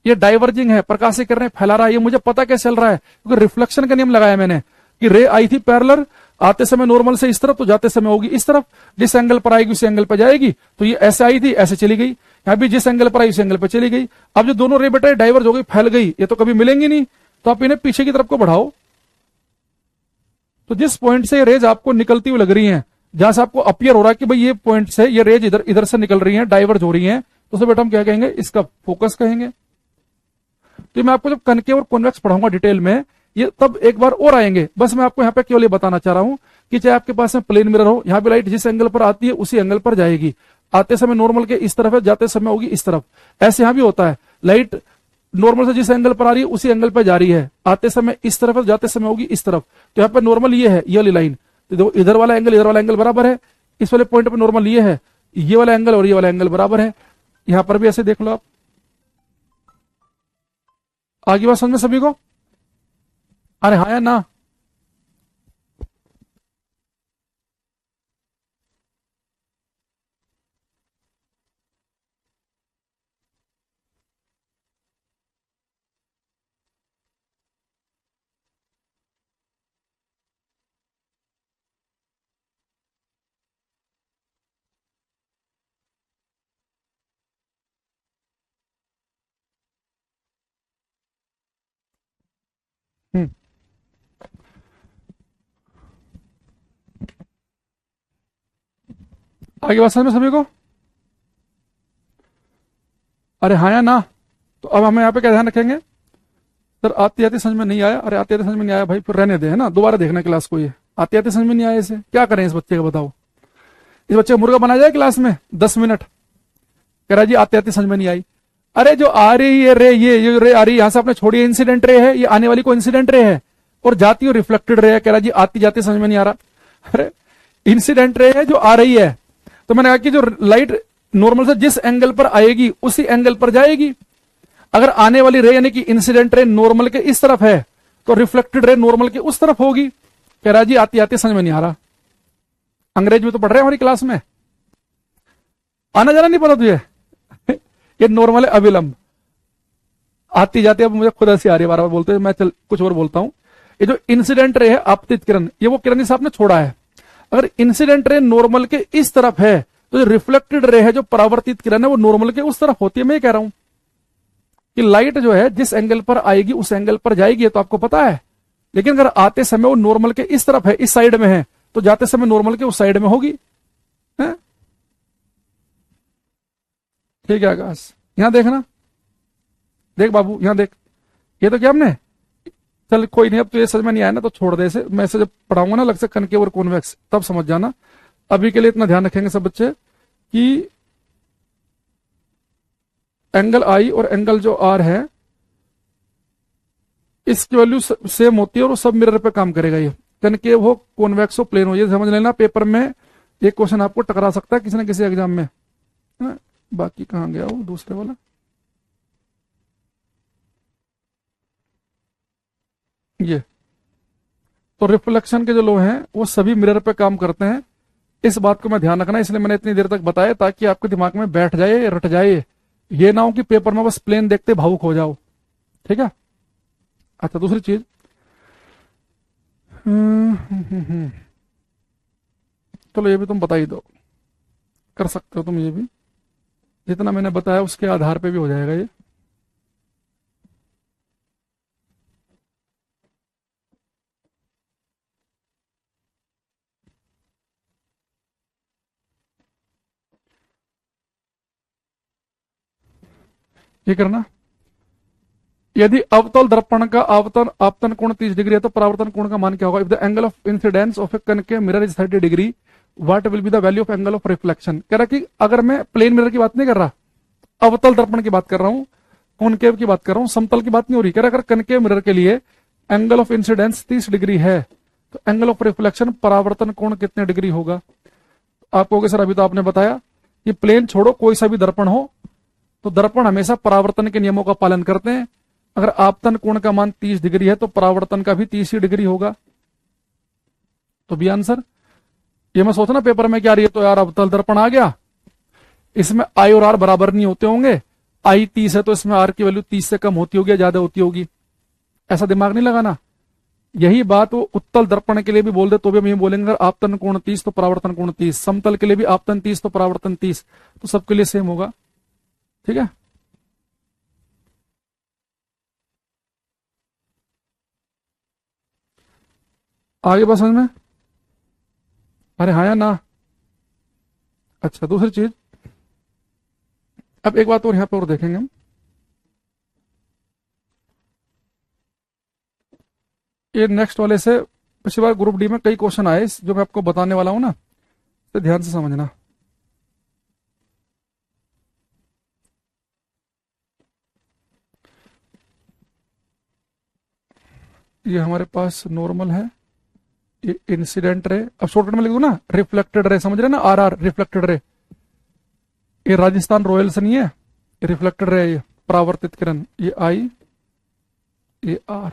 ये डाइवर्जिंग है, प्रकाशीय किरणें फैला रहा है। ये मुझे पता कैसे चल रहा है, क्योंकि रिफ्लेक्शन का नियम लगाया मैंने कि रे आई थी पैरेलल, आते समय नॉर्मल से इस तरफ तो जाते समय होगी इस तरफ। जिस एंगल पर आएगी उसी एंगल पर जाएगी। तो ये ऐसे आई थी ऐसे चली गई, यहां भी जिस एंगल पर आई उसी एंगल पर चली गई। अब जो दोनों रे बेटा डाइवर्ज हो गई, फैल गई, ये तो कभी मिलेंगी नहीं। तो आप इन्हें पीछे की तरफ को बढ़ाओ, तो जिस पॉइंट से ये रेज आपको निकलती हुई लग रही है, जहां से आपको अपियर हो रहा है कि भाई ये पॉइंट से ये रेज इधर इधर से निकल रही है, डाइवर्ज हो रही है, तो उसे बेटा हम क्या कहेंगे, इसका फोकस कहेंगे। तो मैं आपको जब कनकेव और कॉन्वेक्स पढ़ाऊंगा डिटेल में, ये तब एक बार और आएंगे। बस मैं आपको यहाँ पे केवल ये बताना चाह रहा हूं कि चाहे आपके पास में प्लेन मिरर हो, यहाँ पे लाइट जिस एंगल पर आती है उसी एंगल पर जाएगी। आते समय नॉर्मल के इस तरफ है, जाते समय होगी इस तरफ। ऐसे यहां भी होता है, लाइट नॉर्मल से जिस एंगल पर आ रही है उसी एंगल पर जा रही है। आते समय इस तरफ है, जाते समय होगी इस तरफ। तो यहाँ पे नॉर्मल ये है, ये वाली लाइन, तो इधर वाला एंगल इधर वाला एंगल बराबर है। इस वाले पॉइंट पर नॉर्मल ये है, ये वाला एंगल और ये वाला एंगल बराबर है। यहां पर भी ऐसे देख लो आप। आगे बात समझ में सभी को? अरे हाँ या ना? हम्म, आगे बात समझ में सभी को? अरे हाँ या ना? तो अब हमें यहाँ पे क्या ध्यान रखेंगे, सर आती आती समझ में नहीं आया। अरे आती आती समझ में नहीं आया भाई, फिर रहने दे, है ना, दोबारा देखना क्लास को। ये आती आती समझ में नहीं आया, इसे क्या करें इस बच्चे का, बताओ। इस बच्चे का मुर्गा बनाया जाए क्लास में 10 मिनट, कह रहा जी आती आती समझ में नहीं आई। अरे जो आ रही है रे, ये रे आ रही है, यहां से आपने छोड़ी इंसिडेंट रे है, ये आने वाली को इंसिडेंट रे है, और जाती हुई रिफ्लेक्टेड रे है। कह रहा जी आती जाती समझ में नहीं आ रहा। अरे इंसिडेंट रे है जो आ रही है, तो मैंने कहा कि जो लाइट नॉर्मल से जिस एंगल पर आएगी उसी एंगल पर जाएगी। अगर आने वाली रे यानी कि इंसिडेंट रे नॉर्मल के इस तरफ है तो रिफ्लेक्टेड रे नॉर्मल के उस तरफ होगी। कह रहा जी आती आती समझ में नहीं आ रहा। अंग्रेज में तो पढ़ रहे हैं हमारी क्लास में, आना जाना नहीं पता तुझे। ये नॉर्मल है अविलंब, आती जाती। अब मुझे खुद हंसी आ रही है, बार बार बोलते हैं, मैं चल कुछ और बोलता हूं। ये जो इंसिडेंट रे है आपतित किरण, ये वो किरण जिसे आपने छोड़ा है। अगर इंसिडेंट रे नॉर्मल के इस तरफ है तो जो रिफ्लेक्टेड रे है, जो परावर्तित किरण है, वो नॉर्मल के उस तरफ होती है। मैं ये कह रहा हूं कि लाइट जो है जिस एंगल पर आएगी उस एंगल पर जाएगी, तो आपको पता है। लेकिन अगर आते समय वो नॉर्मल के इस तरफ है, इस साइड में है, तो जाते समय नॉर्मल के उस साइड में होगी। है? ठीक है आकाश, यहां देखना, देख बाबू यहां देख, ये तो क्या हमने, चल कोई नहीं, अब तो ये समझ में नहीं आया ना तो छोड़ दे इसे, मैं इसे जब पढ़ाऊंगा ना अलग से कनकेव और कॉन्वेक्स तब समझ जाना। अभी के लिए इतना ध्यान रखेंगे सब बच्चे कि एंगल आई और एंगल जो आर है इसकी वैल्यू सेम होती है और वो सब मिरर पे काम करेगा। ये कनकेव हो, कॉन्वेक्स हो, प्लेन हो, ये समझ लेना। पेपर में एक क्वेश्चन आपको टकरा सकता है किसी न किसी एग्जाम में। बाकी कहां गया वो दूसरे वाला, ये तो रिफ्लेक्शन के जो लॉ हैं वो सभी मिरर पे काम करते हैं। इस बात को मैं ध्यान रखना, इसलिए मैंने इतनी देर तक बताया ताकि आपके दिमाग में बैठ जाए, रट जाए। ये ना हो कि पेपर में बस प्लेन देखते भावुक हो जाओ। ठीक है। अच्छा दूसरी चीज, चलो ये भी तुम बता ही दो, कर सकते हो तुम ये भी, जितना मैंने बताया उसके आधार पे भी हो जाएगा ये। ये करना, यदि अवतल दर्पण का आपतन कोण 30 डिग्री है तो परावर्तन कोण का मान क्या होगा। If the angle of incidence of A concave mirror is 30 degree, what will be the value of angle of reflection. कह रहा कि अगर मैं प्लेन मिरर की बात नहीं कर रहा, अवतल दर्पण की बात कर रहा हूं, कॉनकेव की बात कर रहा हूं, समतल की बात नहीं हो रही। कह रहा अगर कनकेव मिरर के लिए एंगल ऑफ इंसिडेंस 30 डिग्री है तो एंगल ऑफ रिफ्लेक्शन परावर्तन कोण कितने डिग्री होगा। आप कहोगे सर अभी तो आपने बताया कि प्लेन छोड़ो कोई सा भी दर्पण हो तो दर्पण हमेशा परावर्तन के नियमों का पालन करते हैं। अगर आपतन कोण का मान 30 डिग्री है तो परावर्तन का भी 30 ही डिग्री होगा। तो बी आंसर। ये मैं सोचना पेपर में क्या रही है, तो यार अवतल दर्पण आ गया, इसमें आई और आर बराबर नहीं होते होंगे, आई 30 है तो इसमें आर की वैल्यू 30 से कम होती होगी या ज्यादा होती होगी, ऐसा दिमाग नहीं लगाना। यही बात वो उत्तल दर्पण के लिए भी बोल दे तो भी हम ये बोलेंगे अगर आपतन कोण 30 तो परावर्तन कोण 30, समतल के लिए भी आपतन 30 तो परावर्तन 30, तो सबके लिए सेम होगा। ठीक है। आगे बात समझ में, अरे हाँ या ना। अच्छा दूसरी चीज, अब एक बात और यहां पर और देखेंगे हम, ये नेक्स्ट वाले से पिछली बार ग्रुप डी में कई क्वेश्चन आए जो मैं आपको बताने वाला हूं ना, तो ध्यान से समझना। ये हमारे पास नॉर्मल है, ये इंसिडेंट रे, अब शॉर्टकट में लिख दो ना, रिफ्लेक्टेड रे, समझ रहे ना, आर आर रिफ्लेक्टेड रे। ये राजस्थान रॉयल्स नहीं है, ये रिफ्लेक्टेड रे, ये परावर्तित किरण, ये आई, ये आर।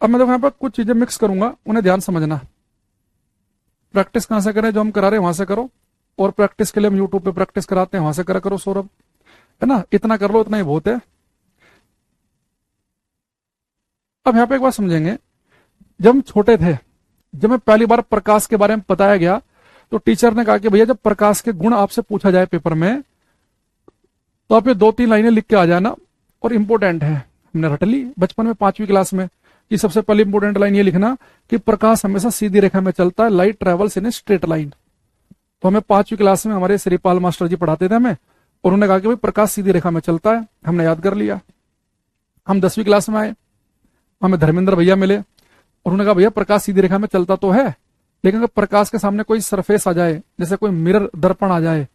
अब मैं देखो यहाँ पर कुछ चीजें मिक्स करूंगा, उन्हें ध्यान समझना। प्रैक्टिस कहां से करें, जो हम करा रहे हैं वहां से करो, और प्रैक्टिस के लिए हम यूट्यूब पे प्रैक्टिस कराते हैं, वहां से करा करो सौरभ, है ना, इतना कर लो, इतना ही बहुत है। अब यहाँ पे एक बात समझेंगे, जब हम छोटे थे, जब मैं पहली बार प्रकाश के बारे में बताया गया तो टीचर ने कहा कि भैया जब प्रकाश के गुण आपसे पूछा जाए पेपर में तो आप ये 2-3 लाइनें लिख के आ जाना, और इंपॉर्टेंट है, हमने रट ली बचपन में 5वीं क्लास में कि सबसे पहले इंपॉर्टेंट लाइन ये लिखना कि प्रकाश हमेशा सीधी रेखा में चलता है, light travels in a straight line. तो हमें 5वीं क्लास में हमारे श्रीपाल मास्टर जी पढ़ाते थे हमें, और उन्होंने कहा कि भाई प्रकाश सीधी रेखा में चलता है, हमने याद कर लिया। हम 10वीं क्लास में आए, हमें धर्मेंद्र भैया मिले, उन्होंने कहा भैया प्रकाश सीधी रेखा में चलता तो है, लेकिन अगर प्रकाश के सामने कोई सरफेस आ जाए, जैसे कोई मिरर दर्पण आ जाए,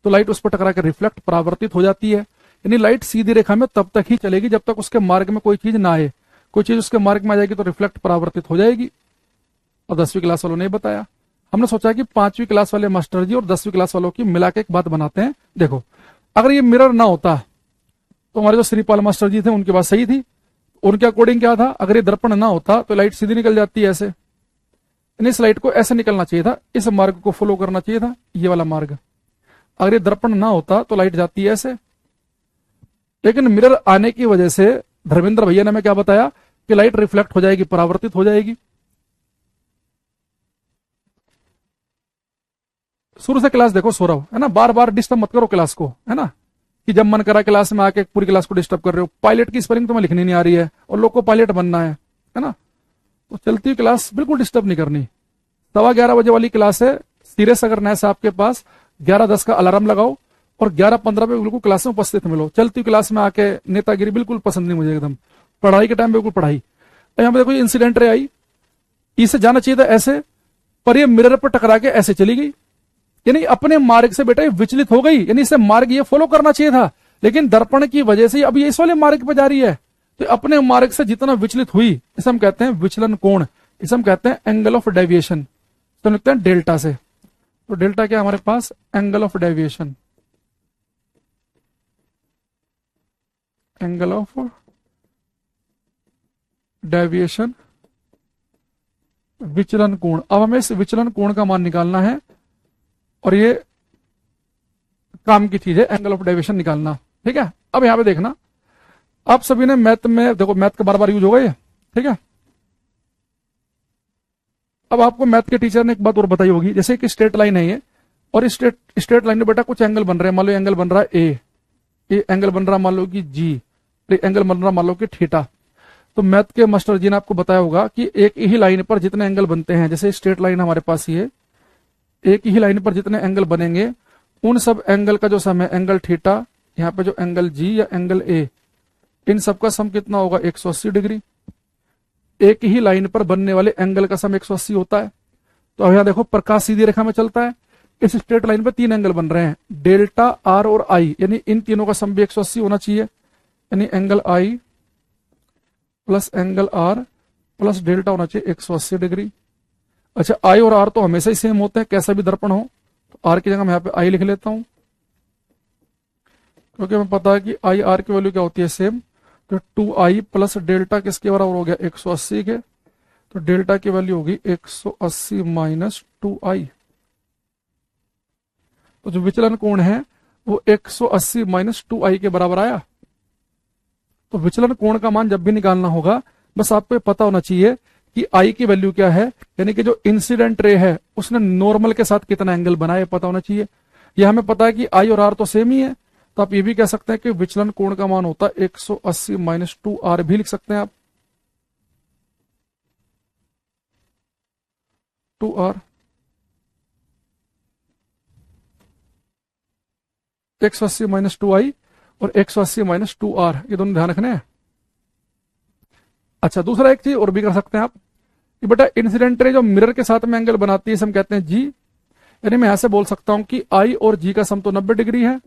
तो लाइट उस पर टकरा कर रिफ्लेक्ट परावर्तित हो जाती है। यानी लाइट सीधी रेखा में तब तक ही चलेगी जब तक उसके मार्ग में कोई चीज ना आए, कोई चीज उसके मार्ग में आ जाएगी तो रिफ्लेक्ट परावर्तित हो जाएगी। और 10वीं क्लास वालों ने बताया, हमने सोचा कि 5वीं क्लास वाले मास्टर जी और 10वीं क्लास वालों की मिला के एक बात बनाते हैं। देखो अगर ये मिरर ना होता तो हमारे जो श्रीपाल मास्टर जी थे उनकी बात सही थी, उनके अकॉर्डिंग क्या था, अगर ये दर्पण ना होता तो लाइट सीधी निकल जाती है ऐसे, इस लाइट को ऐसे निकलना चाहिए था, इस मार्ग को फॉलो करना चाहिए था, ये वाला मार्ग। अगर ये दर्पण ना होता तो लाइट जाती है ऐसे, लेकिन मिरर आने की वजह से धर्मेंद्र भैया ने हमें क्या बताया कि लाइट रिफ्लेक्ट हो जाएगी, परावर्तित हो जाएगी। शुरू से क्लास देखो सौरभ, है ना, बार बार डिस्टर्ब मत करो क्लास को, है ना, कि जब मन करा क्लास में आके पूरी क्लास को डिस्टर्ब कर रहे हो। पायलट की स्पेलिंग तुम्हें लिखनी नहीं आ रही है और लोग को पायलट बनना है ना, तो चलती हुई क्लास बिल्कुल डिस्टर्ब नहीं करनी। 11:15 बजे वाली क्लास है, सीरियस अगर नया से आपके पास 11:10 का अलार्म लगाओ और 11:15 पे बिल्कुल क्लास में उपस्थित मिलो। चलती हुई क्लास में आके नेतागिरी बिल्कुल पसंद नहीं मुझे एकदम। पढ़ाई के टाइम बिल्कुल पढ़ाई। यहाँ पे देखो इंसिडेंट रे आई, इसे जाना चाहिए था ऐसे, पर ये मिरर पर टकरा के ऐसे चली गई, यानी अपने मार्ग से बेटा ये विचलित हो गई, यानी इसे मार्ग ये फॉलो करना चाहिए था, लेकिन दर्पण की वजह से अब ये इस वाले मार्ग पर जा रही है, तो अपने मार्ग से जितना विचलित हुई इसे हम कहते हैं विचलन कोण, इसे हम कहते हैं एंगल ऑफ डेविएशन। तो लिखते हैं डेल्टा से। तो डेल्टा क्या हमारे पास, angle of deviation, angle of deviation, विचलन कोण। अब हमें इस विचलन कोण का मान निकालना है और ये काम की चीज है एंगल ऑफ डेविएशन निकालना, ठीक है। अब यहां पे देखना, आप सभी ने मैथ में देखो, मैथ का बार बार यूज होगा ये, ठीक है। अब आपको मैथ के टीचर ने एक बात और बताई होगी, जैसे एक स्ट्रेट लाइन है ये, और इस स्ट्रेट लाइन में बेटा कुछ एंगल बन रहे हैं, मान लो एंगल बन रहा है ए एंगल बन रहा मान लो कि जी, एंगल बन रहा मान लो कि थीटा। तो मैथ के मास्टर जी ने आपको बताया होगा कि एक ही लाइन पर जितने एंगल बनते हैं, जैसे स्ट्रेट लाइन हमारे पास ये, एक ही लाइन पर जितने एंगल बनेंगे उन सब एंगल का जो सम है, एंगल थीटा, यहाँ पे जो एंगल जी या एंगल ए, इन सब का सम कितना होगा, 180 डिग्री। एक ही लाइन पर बनने वाले एंगल का सम 180 होता है। तो अब यहां देखो प्रकाश सीधी रेखा में चलता है, इस स्ट्रेट लाइन पर 3 एंगल बन रहे हैं, डेल्टा, आर और आई, यानी इन तीनों का सम भी 180 होना चाहिए, यानी angle I plus angle R plus delta होना चाहिए 180 डिग्री। अच्छा, आई और आर तो हमेशा ही सेम होते हैं, कैसा भी दर्पण हो, तो आर की जगह मैं यहाँ पे आई लिख लेता हूं, क्योंकि हमें पता है कि आई आर की वैल्यू क्या होती है, सेम। तो 2i प्लस डेल्टा किसके बराबर हो गया, 180 के, तो डेल्टा की वैल्यू होगी 180 माइनस 2i। तो जो विचलन कोण है वो 180 माइनस 2i के बराबर आया। तो विचलन कोण का मान जब भी निकालना होगा, बस आपको पता होना चाहिए कि आई की वैल्यू क्या है, यानी कि जो इंसिडेंट रे है उसने नॉर्मल के साथ कितना एंगल बनाया, पता होना चाहिए। यह हमें पता है कि आई और आर तो सेम ही है, तो आप ये भी कह सकते हैं कि विचलन कोण का मान होता है 180 माइनस 2r, भी लिख सकते हैं आप 2r। 180 माइनस 2i और 180 माइनस 2r, ये दोनों ध्यान रखने हैं। अच्छा, दूसरा एक चीज और भी कर सकते हैं आप, कि बेटा इंसिडेंट रे जो मिरर के साथ में एंगल बनाती है, हम कहते हैं जी, यानी मैं यहां से बोल सकता हूं कि आई और जी का सम तो 90 डिग्री है,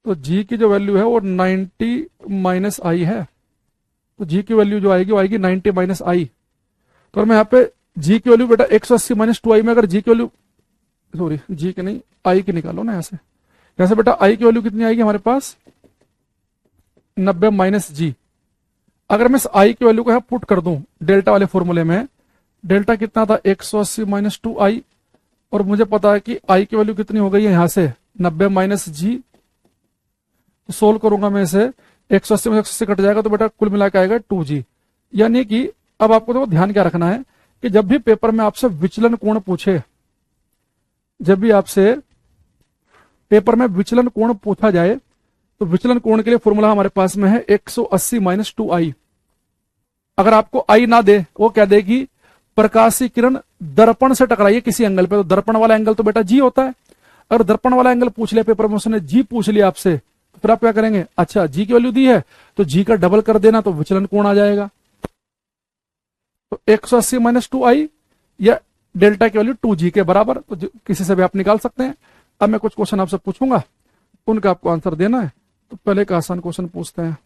तो जी की जो वैल्यू है वो 90 माइनस आई है, तो जी की वैल्यू जो आएगी वो आएगी 90 माइनस आई। तो मैं यहाँ पे जी की वैल्यू बेटा 180 माइनस 2i में अगर जी की वैल्यू, सॉरी जी की नहीं आई की निकालो ना, यहाँ से बेटा आई की वैल्यू कितनी आएगी हमारे पास, 90 माइनस जी। अगर मैं इस आई की वैल्यू को यहाँ पुट कर दूं डेल्टा वाले फॉर्मूले में, डेल्टा कितना था 180 माइनस 2i, और मुझे पता है कि आई की वैल्यू कितनी हो गई है यहाँ से 90 माइनस जी। तो सोल्व करूंगा मैं इसे, 180 में 180 कट जाएगा तो बेटा कुल मिला के आएगा 2g। यानी कि अब आपको तो ध्यान क्या रखना है कि जब भी पेपर में आपसे विचलन कोण पूछे, जब भी आपसे पेपर में विचलन कोण पूछा जाए, तो विचलन कोण के लिए फॉर्मूला हमारे पास में है 180 माइनस 2i। अगर आपको आई ना दे, वो क्या देगी, प्रकाशीय किरण दर्पण से टकराइए किसी एंगल पे, तो दर्पण वाला एंगल तो बेटा जी होता है। अगर दर्पण वाला एंगल पूछ लिया पेपर में, उसने जी पूछ लिया आपसे, तो फिर आप क्या करेंगे, अच्छा जी की वैल्यू दी है तो जी का डबल कर देना, तो विचलन कोण आ जाएगा। तो 180 माइनस 2i या डेल्टा की वैल्यू 2g के बराबर, तो किसी से भी आप निकाल सकते हैं। अब मैं कुछ क्वेश्चन आपसे पूछूंगा, उनका आपको आंसर देना है। तो पहले एक आसान क्वेश्चन पूछते हैं।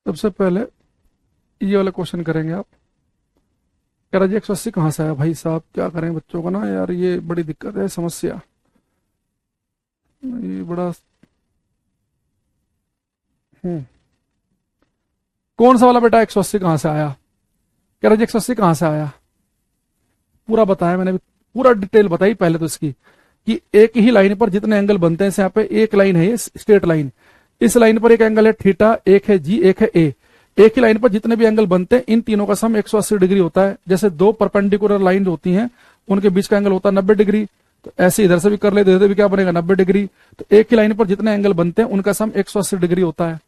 सबसे पहले ये वाला क्वेश्चन करेंगे आप, कह रहा जी 180 कहां से आया, भाई साहब क्या करें बच्चों को ना यार, ये बड़ी दिक्कत है, समस्या, ये बड़ा कौन सा वाला बेटा 180 कहां से आया, कह रहा जी 180 कहां से आया, पूरा बताया मैंने, पूरा डिटेल बताई पहले तो इसकी, कि एक ही लाइन पर जितने एंगल बनते हैं, यहाँ पे एक लाइन है ये स्ट्रेट लाइन, इस लाइन पर एक एंगल है थीटा, एक है जी, एक है ए। एक ही लाइन पर जितने भी एंगल बनते हैं इन तीनों का सम 180 डिग्री होता है। जैसे दो परपेंडिकुलर लाइन होती हैं उनके बीच का एंगल होता है 90 डिग्री, तो ऐसे इधर से भी कर ले, इधर से भी क्या बनेगा 90 डिग्री। तो एक ही लाइन पर जितने एंगल बनते हैं उनका सम 180 डिग्री होता है।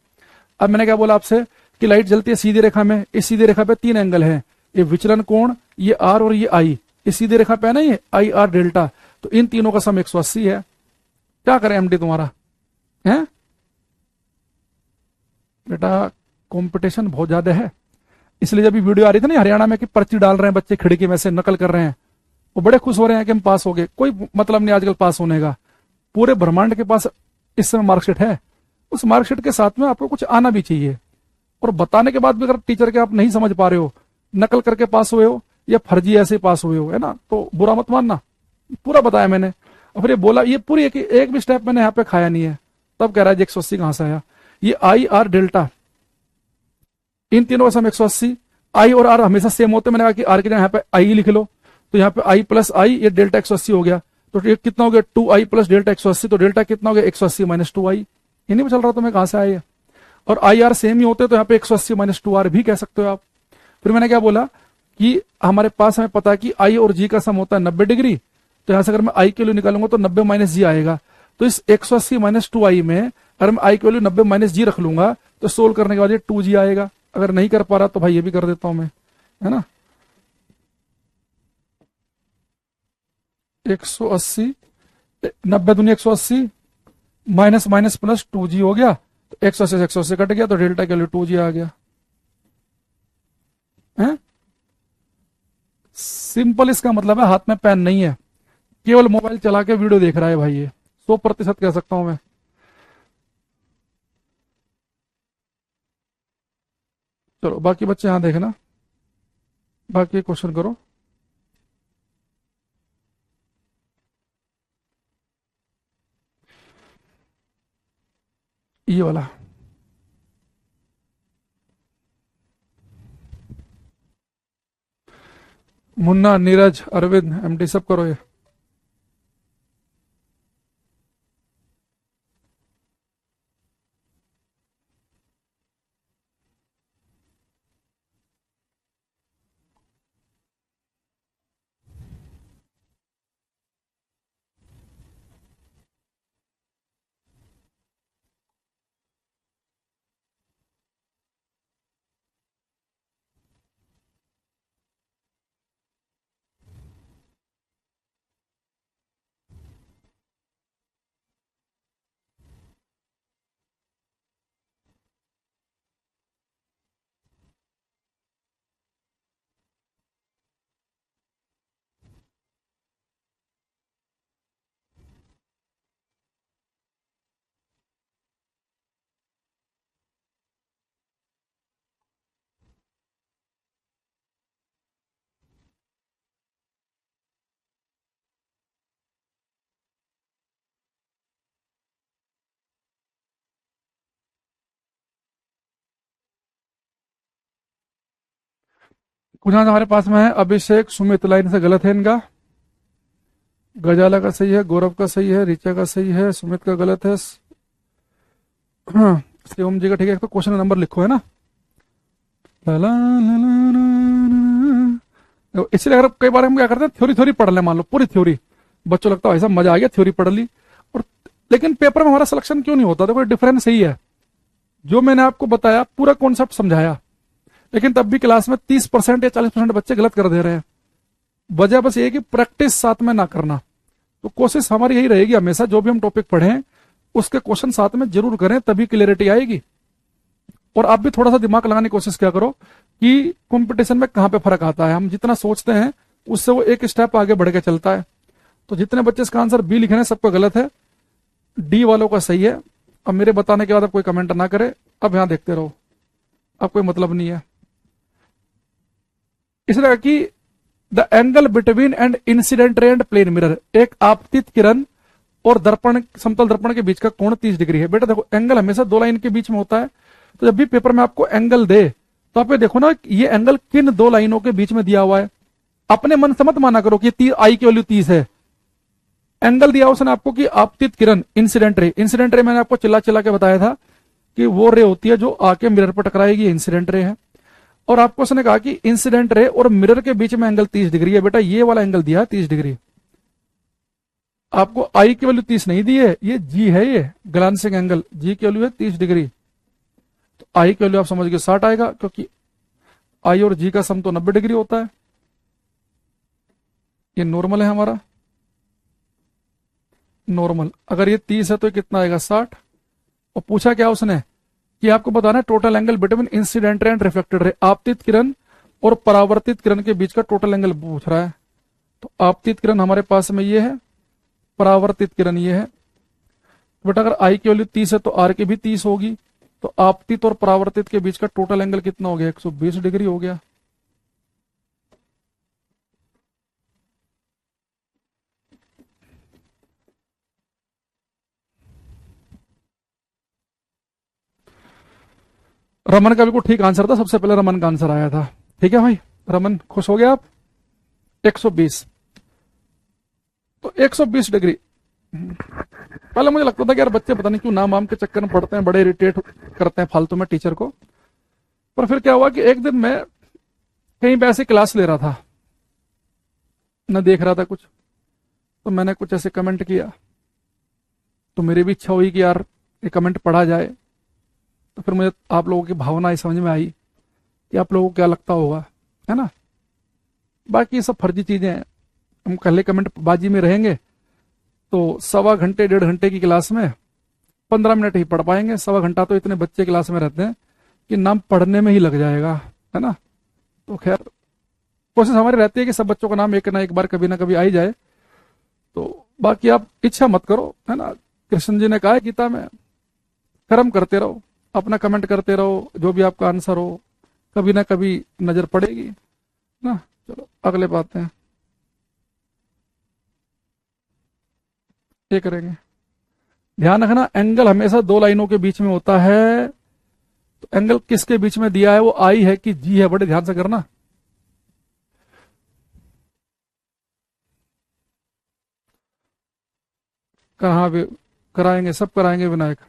अब मैंने क्या बोला आपसे कि लाइट जलती है सीधी रेखा में, इस सीधी रेखा पे तीन एंगल है, ये विचलन कोण, ये आर और ये आई, इस सीधी रेखा पे है ना ये आई आर डेल्टा, तो इन तीनों का सम 180 है। क्या करें एमडी तुम्हारा है बेटा, कंपटीशन बहुत ज्यादा है। इसलिए जब भी वीडियो आ रही थी ना हरियाणा में कि पर्ची डाल रहे हैं बच्चे खिड़की में से नकल कर रहे हैं, वो बड़े खुश हो रहे हैं कि हम पास हो गए। कोई मतलब नहीं आजकल पास होने का, पूरे ब्रह्मांड के पास इस समय मार्कशीट है, उस मार्कशीट के साथ में आपको कुछ आना भी चाहिए। और बताने के बाद भी अगर टीचर के आप नहीं समझ पा रहे हो, नकल करके पास हुए हो या फर्जी ऐसे पास हुए हो, है ना, तो बुरा मत मानना। पूरा बताया मैंने, और फिर ये बोला, ये पूरी एक भी स्टेप मैंने यहाँ पे खाया नहीं है, तब कह रहा है 180 कहां से आया। ये आई आर डेल्टा, इन तीनों का सम 180। आई और आर हमेशा सेम होते, मैंने कहा कि आर की जगह यहाँ पे आई लिख लो, तो यहाँ पे आई प्लस आई, ये डेल्टा 180 हो गया। तो ये कितना हो गया 2i प्लस डेल्टा 180, तो डेल्टा कितना हो गया 180 माइनस 2i। ये नहीं चल रहा तुम्हें कहां से आया। और आई आर सेम ही होते तो यहाँ पे 180 माइनस 2r भी कह सकते हो आप। फिर मैंने क्या बोला कि हमारे पास हमें पता है कि आई और जी का सम होता है 90 डिग्री, तो यहां से अगर मैं आई की वैल्यू निकालूंगा तो 90 माइनस जी आएगा। तो इस 180 माइनस 2i में अगर मैं आई की वैल्यू 90 माइनस जी रख लूंगा तो सोल्व करने के बाद ये 2g आएगा। अगर नहीं कर पा रहा तो भाई ये भी कर देता हूं मैं, है ना। 180, 90 दूनी 180 माइनस माइनस प्लस 2g हो गया, तो 180 से 180 कट गया, तो डेल्टा की वैल्यू 2g आ गया है। सिंपल इसका मतलब है हाथ में पेन नहीं है, केवल मोबाइल चला के वीडियो देख रहा है भाई, ये 100% कह सकता हूं मैं। चलो बाकी बच्चे यहां देखना, बाकी क्वेश्चन करो। ये वाला मुन्ना, नीरज, अरविंद, एमडी सब करो ये। कुछ हमारे पास में है अभिषेक, सुमित, लाइन से गलत है इनका। गजाला का सही है, गौरव का सही है, ऋचा का सही है, सुमित का गलत है, शिवम जी का ठीक है। तो क्वेश्चन नंबर लिखो, है ना। ला ला ला ला ला ला। इसलिए अगर कई बार हम क्या करते हैं, थ्योरी थ्योरी पढ़ लें, मान लो पूरी थ्योरी, बच्चों लगता है ऐसा मजा आ गया थ्योरी पढ़ ली, और लेकिन पेपर में हमारा सिलेक्शन क्यों नहीं होता। देखो डिफरेंस यही है, जो मैंने आपको बताया पूरा कॉन्सेप्ट समझाया, लेकिन तब भी क्लास में 30% या 40% बच्चे गलत कर दे रहे हैं। वजह बस ये कि प्रैक्टिस साथ में ना करना। तो कोशिश हमारी यही रहेगी हमेशा, जो भी हम टॉपिक पढ़ें उसके क्वेश्चन साथ में जरूर करें, तभी क्लियरिटी आएगी। और आप भी थोड़ा सा दिमाग लगाने की कोशिश क्या करो कि कंपटीशन में कहां पे फर्क आता है। हम जितना सोचते हैं उससे वो एक स्टेप आगे बढ़ के चलता है। तो जितने बच्चे इसका आंसर बी लिखे हैं सबका गलत है, डी वालों का सही है। अब मेरे बताने के बाद अब कोई कमेंट ना करे, अब यहां देखते रहो, अब कोई मतलब नहीं है। इसलिए कि the angle between and incident ray and plane mirror, एक आपतित किरण और दर्पण, समतल दर्पण के बीच का कोण 30 डिग्री है। बेटा देखो एंगल हमेशा दो लाइन के बीच में होता है, तो जब भी पेपर में आपको एंगल दे तो आप ये देखो ना ये एंगल किन दो लाइनों के बीच में दिया हुआ है। अपने मन से मत माना करो कि आई की वैल्यू 30 है। एंगल दिया उसने आपको कि आपतित किरण, इंसिडेंट रे। इंसिडेंट रे मैंने आपको चिल्ला चिल्ला के बताया था कि वो रे होती है जो आके मिरर पर टकराएगी, इंसिडेंट रे है। और आपको उसने कहा कि इंसिडेंट रे और मिरर के बीच में एंगल 30 डिग्री है। बेटा ये वाला एंगल दिया है 30 डिग्री। आपको आई की वैल्यू 30 नहीं दी है, ये जी है, ये ग्लांसिंग एंगल जी की वैल्यू है 30 डिग्री। तो आई की वैल्यू आप समझ गए 60 आएगा, क्योंकि आई और जी का सम तो 90 डिग्री होता है। ये नॉर्मल है हमारा, नॉर्मल। अगर ये 30 है तो ये कितना आएगा 60। और पूछा क्या उसने कि आपको बताना है total angle between incident ray and reflected रे। आपतित किरण और परावर्तित किरण के बीच का टोटल एंगल पूछ रहा है। तो आपतित किरण हमारे पास में ये है, परावर्तित किरण ये है। बट अगर आई की वैल्यू 30 है तो आर की भी 30 होगी। तो आपतित और परावर्तित के बीच का टोटल एंगल कितना हो गया, 120 डिग्री हो गया। रमन का बिल्कुल ठीक आंसर था, सबसे पहले रमन का आंसर आया था। ठीक है भाई, रमन खुश हो गया आप। 120, तो 120 डिग्री। पहले मुझे लगता था कि यार बच्चे पता नहीं क्यों नाम वाम के चक्कर में पढ़ते हैं, बड़े इरिटेट करते हैं फालतू में टीचर को। पर फिर क्या हुआ कि एक दिन मैं कहीं पे ऐसे क्लास ले रहा था, न देख रहा था कुछ, तो मैंने कुछ ऐसे कमेंट किया, तो मेरी भी इच्छा हुई कि यार ये कमेंट पढ़ा जाए। तो फिर मुझे आप लोगों की भावनाएं समझ में आई कि आप लोगों को क्या लगता होगा, है ना। बाकी ये सब फर्जी चीजें हैं। हम पहले कमेंट बाजी में रहेंगे तो सवा घंटे 1.5 घंटे की क्लास में 15 मिनट ही पढ़ पाएंगे। सवा घंटा तो इतने बच्चे क्लास में रहते हैं कि नाम पढ़ने में ही लग जाएगा, है ना। तो खैर कोशिश हमारी रहती है कि सब बच्चों का नाम एक ना एक बार कभी ना कभी आ ही जाए। तो बाकी आप इच्छा मत करो, है ना। कृष्ण जी ने कहा है गीता में, कर्म करते रहो, अपना कमेंट करते रहो, जो भी आपका आंसर हो कभी ना कभी नजर पड़ेगी ना। चलो अगले बात हैं, ये करेंगे। ध्यान रखना एंगल हमेशा दो लाइनों के बीच में होता है। तो एंगल किसके बीच में दिया है, वो आई है कि जी है, बड़े ध्यान से करना। कहाँ कराएंगे, सब कराएंगे विनायक।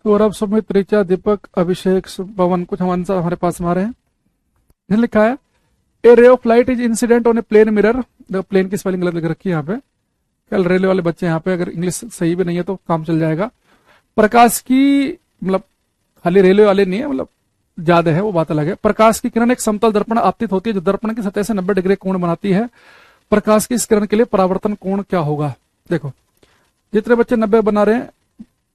सौरभ, सुमित, ऋचा, दीपक, अभिषेक, पवन, कुछ हम आंसर हमारे पास में आ रहे हैं। इसमें लिखा है a ray of light is incident on a plane mirror. Plane की स्पेलिंग गलत लिख रखी है यहाँ पे। कल रेलवे वाले बच्चे यहाँ पे, अगर इंग्लिश सही भी नहीं है तो काम चल जाएगा। प्रकाश की, मतलब खाली रेलवे वाले नहीं है, मतलब ज्यादा है वो बात अलग है। प्रकाश की किरण एक समतल दर्पण आपतित होती है जो दर्पण की सतह से 90 डिग्री कोण बनाती है। प्रकाश की इस किरण के लिए परावर्तन कोण क्या होगा। देखो जितने बच्चे 90 बना रहे हैं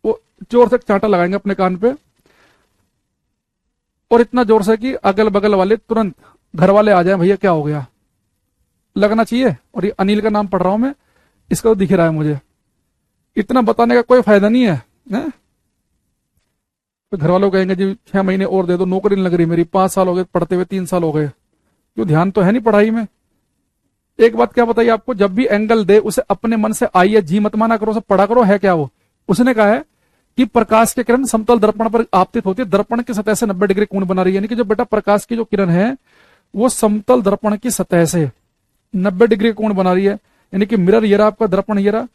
वो जोर से चांटा लगाएंगे अपने कान पे, और इतना जोर से कि अगल बगल वाले तुरंत घर वाले आ जाए, भैया क्या हो गया, लगना चाहिए। और ये अनिल का नाम पढ़ रहा हूं मैं, इसका तो दिख रहा है मुझे। इतना बताने का कोई फायदा नहीं है? तो घर वालों कहेंगे जी 6 महीने और दे दो, नौकरी नहीं लग रही मेरी, 5 साल हो गए पढ़ते हुए, 3 साल हो गए, क्यों ध्यान तो है नहीं पढ़ाई में। एक बात क्या बताइए आपको, जब भी एंगल दे उसे अपने मन से आई या जी मत माना करो, उसे पढ़ा करो है क्या वो। उसने कहा है कि प्रकाश की किरण समतल दर्पण पर आपतित होती है, दर्पण की सतह से 90 डिग्री कोण बना रही है। यानी कि जो बेटा प्रकाश की जो किरण है वो समतल दर्पण की सतह से 90 डिग्री कोण बना रही है। यानी कि मिरर ये रहा आपका, दर्पण ये रहा,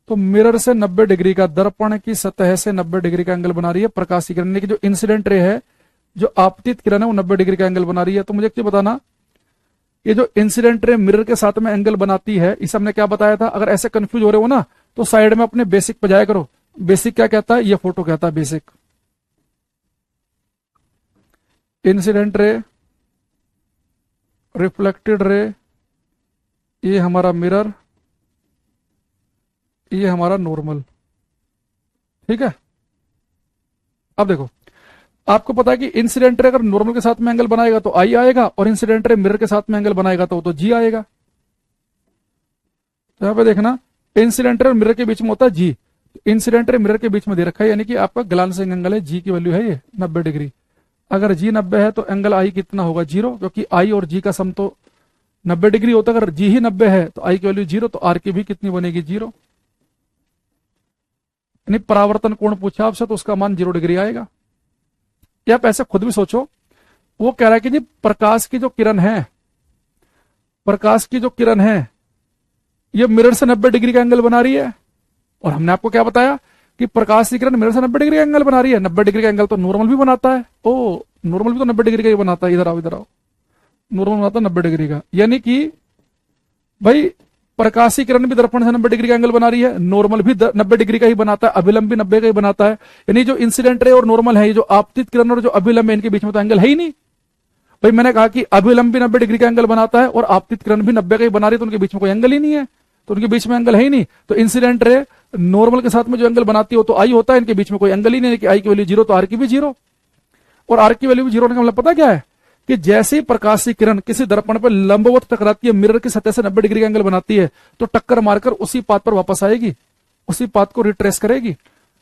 तो मिरर से 90 डिग्री का, दर्पण की सतह से 90 डिग्री का एंगल बना रही है प्रकाश की किरण। यानी कि जो इंसिडेंट रे है, जो आपतित किरण है, वो 90 डिग्री का एंगल बना रही है। तो मुझे एक चीज बताना, ये जो इंसिडेंट रे मिरर के साथ में एंगल बनाती है, इसे हमने क्या बताया था। अगर ऐसे कंफ्यूज हो रहे हो ना तो साइड में अपने बेसिक पे जाया करो। बेसिक क्या कहता है, ये फोटो कहता है basic. Incident ray, reflected ray, ये हमारा मिरर, ये हमारा नॉर्मल। ठीक है, अब देखो, आपको पता है कि इंसिडेंट रे अगर नॉर्मल के साथ में एंगल बनाएगा तो आई आएगा, और इंसिडेंट रे मिरर के साथ में एंगल बनाएगा तो जी आएगा। तो यहां पे देखना, इंसिडेंट रे और मिरर के बीच में होता है जी। इंसिडेंट रे मिरर के बीच में दे रखा है, यानी कि आपका ग्लांसिंग एंगल है, जी की वैल्यू है ये 90 डिग्री। अगर जी 90 है तो एंगल आई कितना होगा, 0, क्योंकि आई और जी का सम तो 90 डिग्री होता है। अगर जी ही 90 है तो आई की वैल्यू 0, तो आर की भी कितनी बनेगी, 0। यानी परावर्तन कोण पूछा आपसे तो उसका मान 0 डिग्री आएगा। या आप ऐसे खुद भी सोचो, वो कह रहा है कि जी प्रकाश की जो किरण है, प्रकाश की जो किरण है ये मिरर से 90 डिग्री का एंगल बना रही है, और हमने आपको क्या बताया कि प्रकाश की किरण मिरर से 90 डिग्री का एंगल बना रही है। 90 डिग्री का एंगल तो नॉर्मल भी बनाता है, ओ नॉर्मल भी तो 90 डिग्री का ही बनाता है। इधर आओ, इधर आओ, नॉर्मल बनाता है 90 डिग्री का। यानी कि भाई प्रकाश की किरण भी दर्पण से 90 डिग्री का एंगल बना रही है, नॉर्मल भी 90 डिग्री का ही बनाता है, अभिलंब भी 90 का ही बनाता है। यानी जो इंसिडेंट रे और नॉर्मल है, ये जो आपतित किरण और जो अभिलंब है, इनके बीच में तो एंगल है ही नहीं। भाई मैंने कहा कि अभिलंब भी 90 डिग्री का एंगल बनाता है और आपतित किरण भी 90 का ही बना रही है, तो उनके बीच में कोई एंगल ही नहीं है, तो उनके बीच में एंगल है ही नहीं। तो इंसिडेंट रे नॉर्मल के साथ में जो एंगल बनाती हो तो आई होता है, इनके बीच में कोई एंगल ही नहीं है कि आई की वैल्यू 0 तो आर की भी 0, और आर की वैल्यू भी 0 होने का मतलब पता क्या है कि जैसे ही प्रकाश की किरण किसी दर्पण पर लंबवत टकराती है, मिरर की सतह से 90 डिग्री का एंगल बनाती है, तो टक्कर मारकर उसी पाथ पर वापस आएगी, उसी पाथ को रिट्रेस करेगी।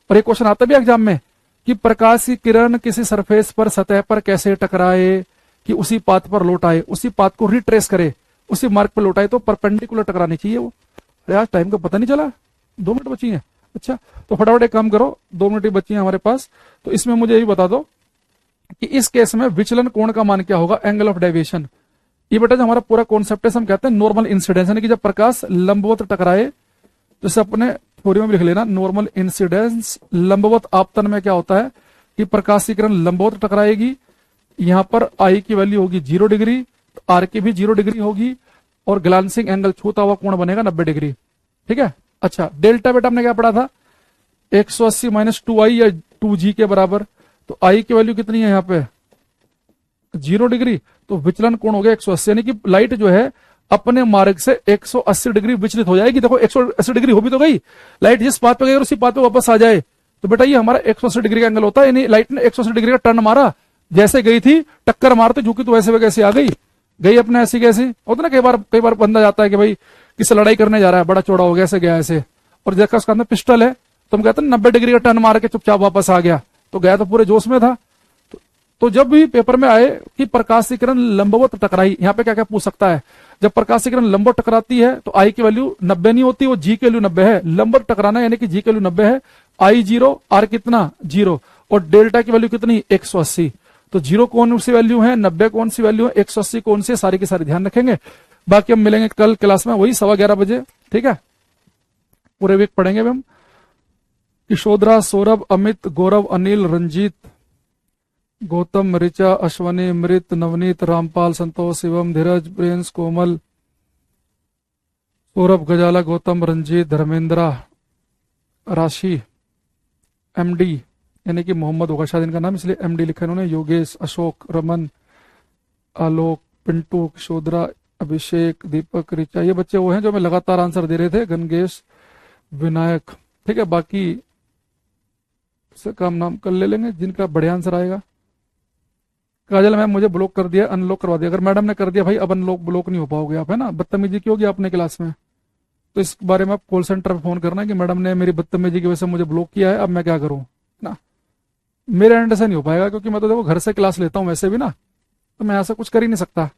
और एक क्वेश्चन आता भी एग्जाम में कि प्रकाश की किरण किसी सरफेस पर सतह पर कैसे टकराए कि उसी पाथ पर लौट आए, उसी पाथ को रिट्रेस करे, उसी मार्ग पर लौट आए, तो परपेंडिकुलर टकरानी चाहिए वो। अरे आज टाइम का पता नहीं चला, 2 मिनट बची है। अच्छा, तो फटाफट एक काम करो, 2 मिनट ही बची है हमारे पास, तो इसमें मुझे यही बता दो कि इस केस में विचलन कोण का मान क्या होगा, एंगल ऑफ डेविएशन। ये बेटा जो हमारा पूरा कॉन्सेप्ट है, हम कहते हैं नॉर्मल इंसिडेंस, यानी कि जब प्रकाश लंबवत टकराए, तो इसे अपने थ्योरी में भी लिख लेना, नॉर्मल इंसिडेंस। लंबवत आपतन में क्या होता है कि प्रकाश की किरण लंबवत टकराएगी, यहां पर आई की वैल्यू होगी 0 डिग्री, आर की भी 0 डिग्री होगी, और ग्लांसिंग एंगल छूता हुआ कोण बनेगा 90 डिग्री। ठीक है। अच्छा, डेल्टा बेटा हमने क्या पढ़ा था, 180 माइनस 2i या 2g के बराबर। तो आई की वैल्यू कितनी है यहाँ पे, 0 डिग्री, तो विचलन कोण हो गया 180, यानी कि लाइट जो है अपने मार्ग से 180 डिग्री विचलित हो जाएगी। देखो 180 डिग्री हो भी तो गई, लाइट जिस पाथ पे गई और उसी पाथ पे वापस आ जाए, तो बेटा ये हमारा 180 डिग्री का एंगल होता है। यानी लाइट ने 180 डिग्री का टर्न मारा, जैसे गई थी टक्कर मारते झुकी तो वैसे वैसे आ गई अपने ऐसी कैसी होता ना। कई बार बंदा जाता है कि भाई किसी लड़ाई करने जा रहा है, बड़ा चौड़ा हो गया, ऐसे गया ऐसे, और देखा उसका अंदर पिस्टल है, तो हम कहते हैं 90 डिग्री का टर्न मार के चुपचाप वापस आ गया, तो गया तो पूरे जोश में था। तो जब भी पेपर में आए कि प्रकाश की किरण लंबवत टकराई, यहाँ पे क्या क्या पूछ सकता है, जब प्रकाश की किरण लंबवत टकराती है तो आई की वैल्यू 90 नहीं होती, वो जी की वैल्यू 90 है। लंबवत टकराना यानी कि जी की वैल्यू 90 है, आई 0, आर कितना 0, और डेल्टा की वैल्यू कितनी 180। तो 0 कौन सी वैल्यू है, 90 कौन सी वैल्यू है, 180 कौन सी, सारी की सारी ध्यान रखेंगे। बाकी हम मिलेंगे कल क्लास में वही 11:15 बजे। ठीक है, पूरे वीक पढ़ेंगे हम। यशोधरा, सौरभ, अमित, गौरव, अनिल, रंजीत, गौतम, ऋचा, अश्वनी, मृत, नवनीत, रामपाल, संतोष, शिवम, धीरज, प्रिंस, कोमल, सौरभ, गजाला, गौतम, रंजीत, धर्मेंद्रा, राशि, एमडी यानी कि मोहम्मद होगा शायद इनका नाम, इसलिए एमडी लिखा इन्होंने, योगेश, अशोक, रमन, आलोक, पिंटू, यशोधरा, अभिषेक, दीपक, ऋचा, ये बच्चे वो हैं जो हमें लगातार आंसर दे रहे थे, गणगेश, विनायक। ठीक है, बाकी से काम नाम कल ले लेंगे जिनका बढ़िया आंसर आएगा। काजल मैम मुझे ब्लॉक कर दिया, अनलॉक करवा दिया। अगर मैडम ने कर दिया भाई, अब अनलॉक ब्लॉक नहीं हो पाओगे आप, है ना, बदतमीजी की होगी आपने क्लास में, तो इस बारे में आप कॉल सेंटर पे फोन करना कि मैडम ने मेरी बदतमीजी की वजह से मुझे ब्लॉक किया है, अब मैं क्या करूं ना। मेरे एंड से नहीं हो पाएगा, क्योंकि मैं तो देखो घर से क्लास लेता हूं वैसे भी ना, तो मैं ऐसा कुछ कर ही नहीं सकता।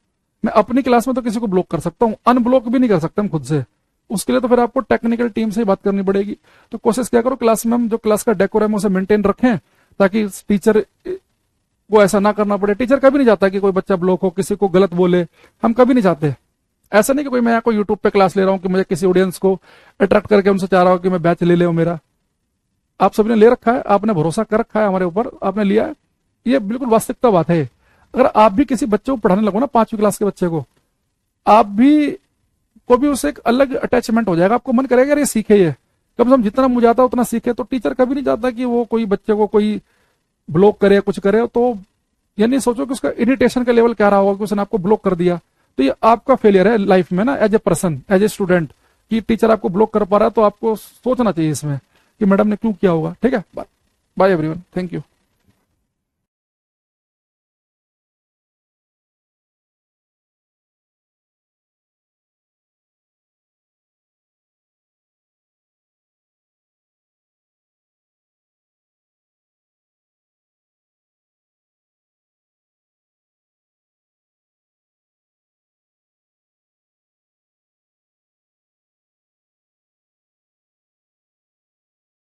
मैं अपनी क्लास में तो किसी को ब्लॉक कर सकता हूँ, अनब्लॉक भी नहीं कर सकता हम खुद से, उसके लिए तो फिर आपको टेक्निकल टीम से ही बात करनी पड़ेगी। तो कोशिश क्या करो क्लास में हम जो क्लास का डेकोरम उसे मेंटेन रखें, ताकि टीचर को ऐसा ना करना पड़े। टीचर कभी नहीं चाहता कि कोई बच्चा ब्लॉक हो, किसी को गलत बोले, हम कभी नहीं चाहते। ऐसा नहीं कि कोई मैं कोई यूट्यूब पे क्लास ले रहा हूँ कि मुझे किसी ऑडियंस को अट्रैक्ट करके उनसे चाह रहा हूँ कि मैं बैच ले मेरा। आप सबने ले रखा है, आपने भरोसा कर रखा है हमारे ऊपर, आपने लिया है, ये बिल्कुल वास्तविकता बात है। अगर आप भी किसी बच्चे को पढ़ाने लगो ना, 5वीं क्लास के बच्चे को, आप भी को भी उससे एक अलग अटैचमेंट हो जाएगा, आपको मन करेगा ये सीखे, ये कम से कम जितना मुझे आता है उतना सीखे। तो टीचर कभी नहीं चाहता कि वो कोई बच्चे को कोई ब्लॉक करे कुछ करे, तो या नहीं सोचो कि उसका इरिटेशन का लेवल क्या रहा होगा कि उसने आपको ब्लॉक कर दिया। तो ये आपका फेलियर है लाइफ में ना, as a person, as a student, कि टीचर आपको ब्लॉक कर पा रहा है, तो आपको सोचना चाहिए इसमें कि मैडम ने क्यों किया होगा। ठीक है, बाय एवरीवन, थैंक यू।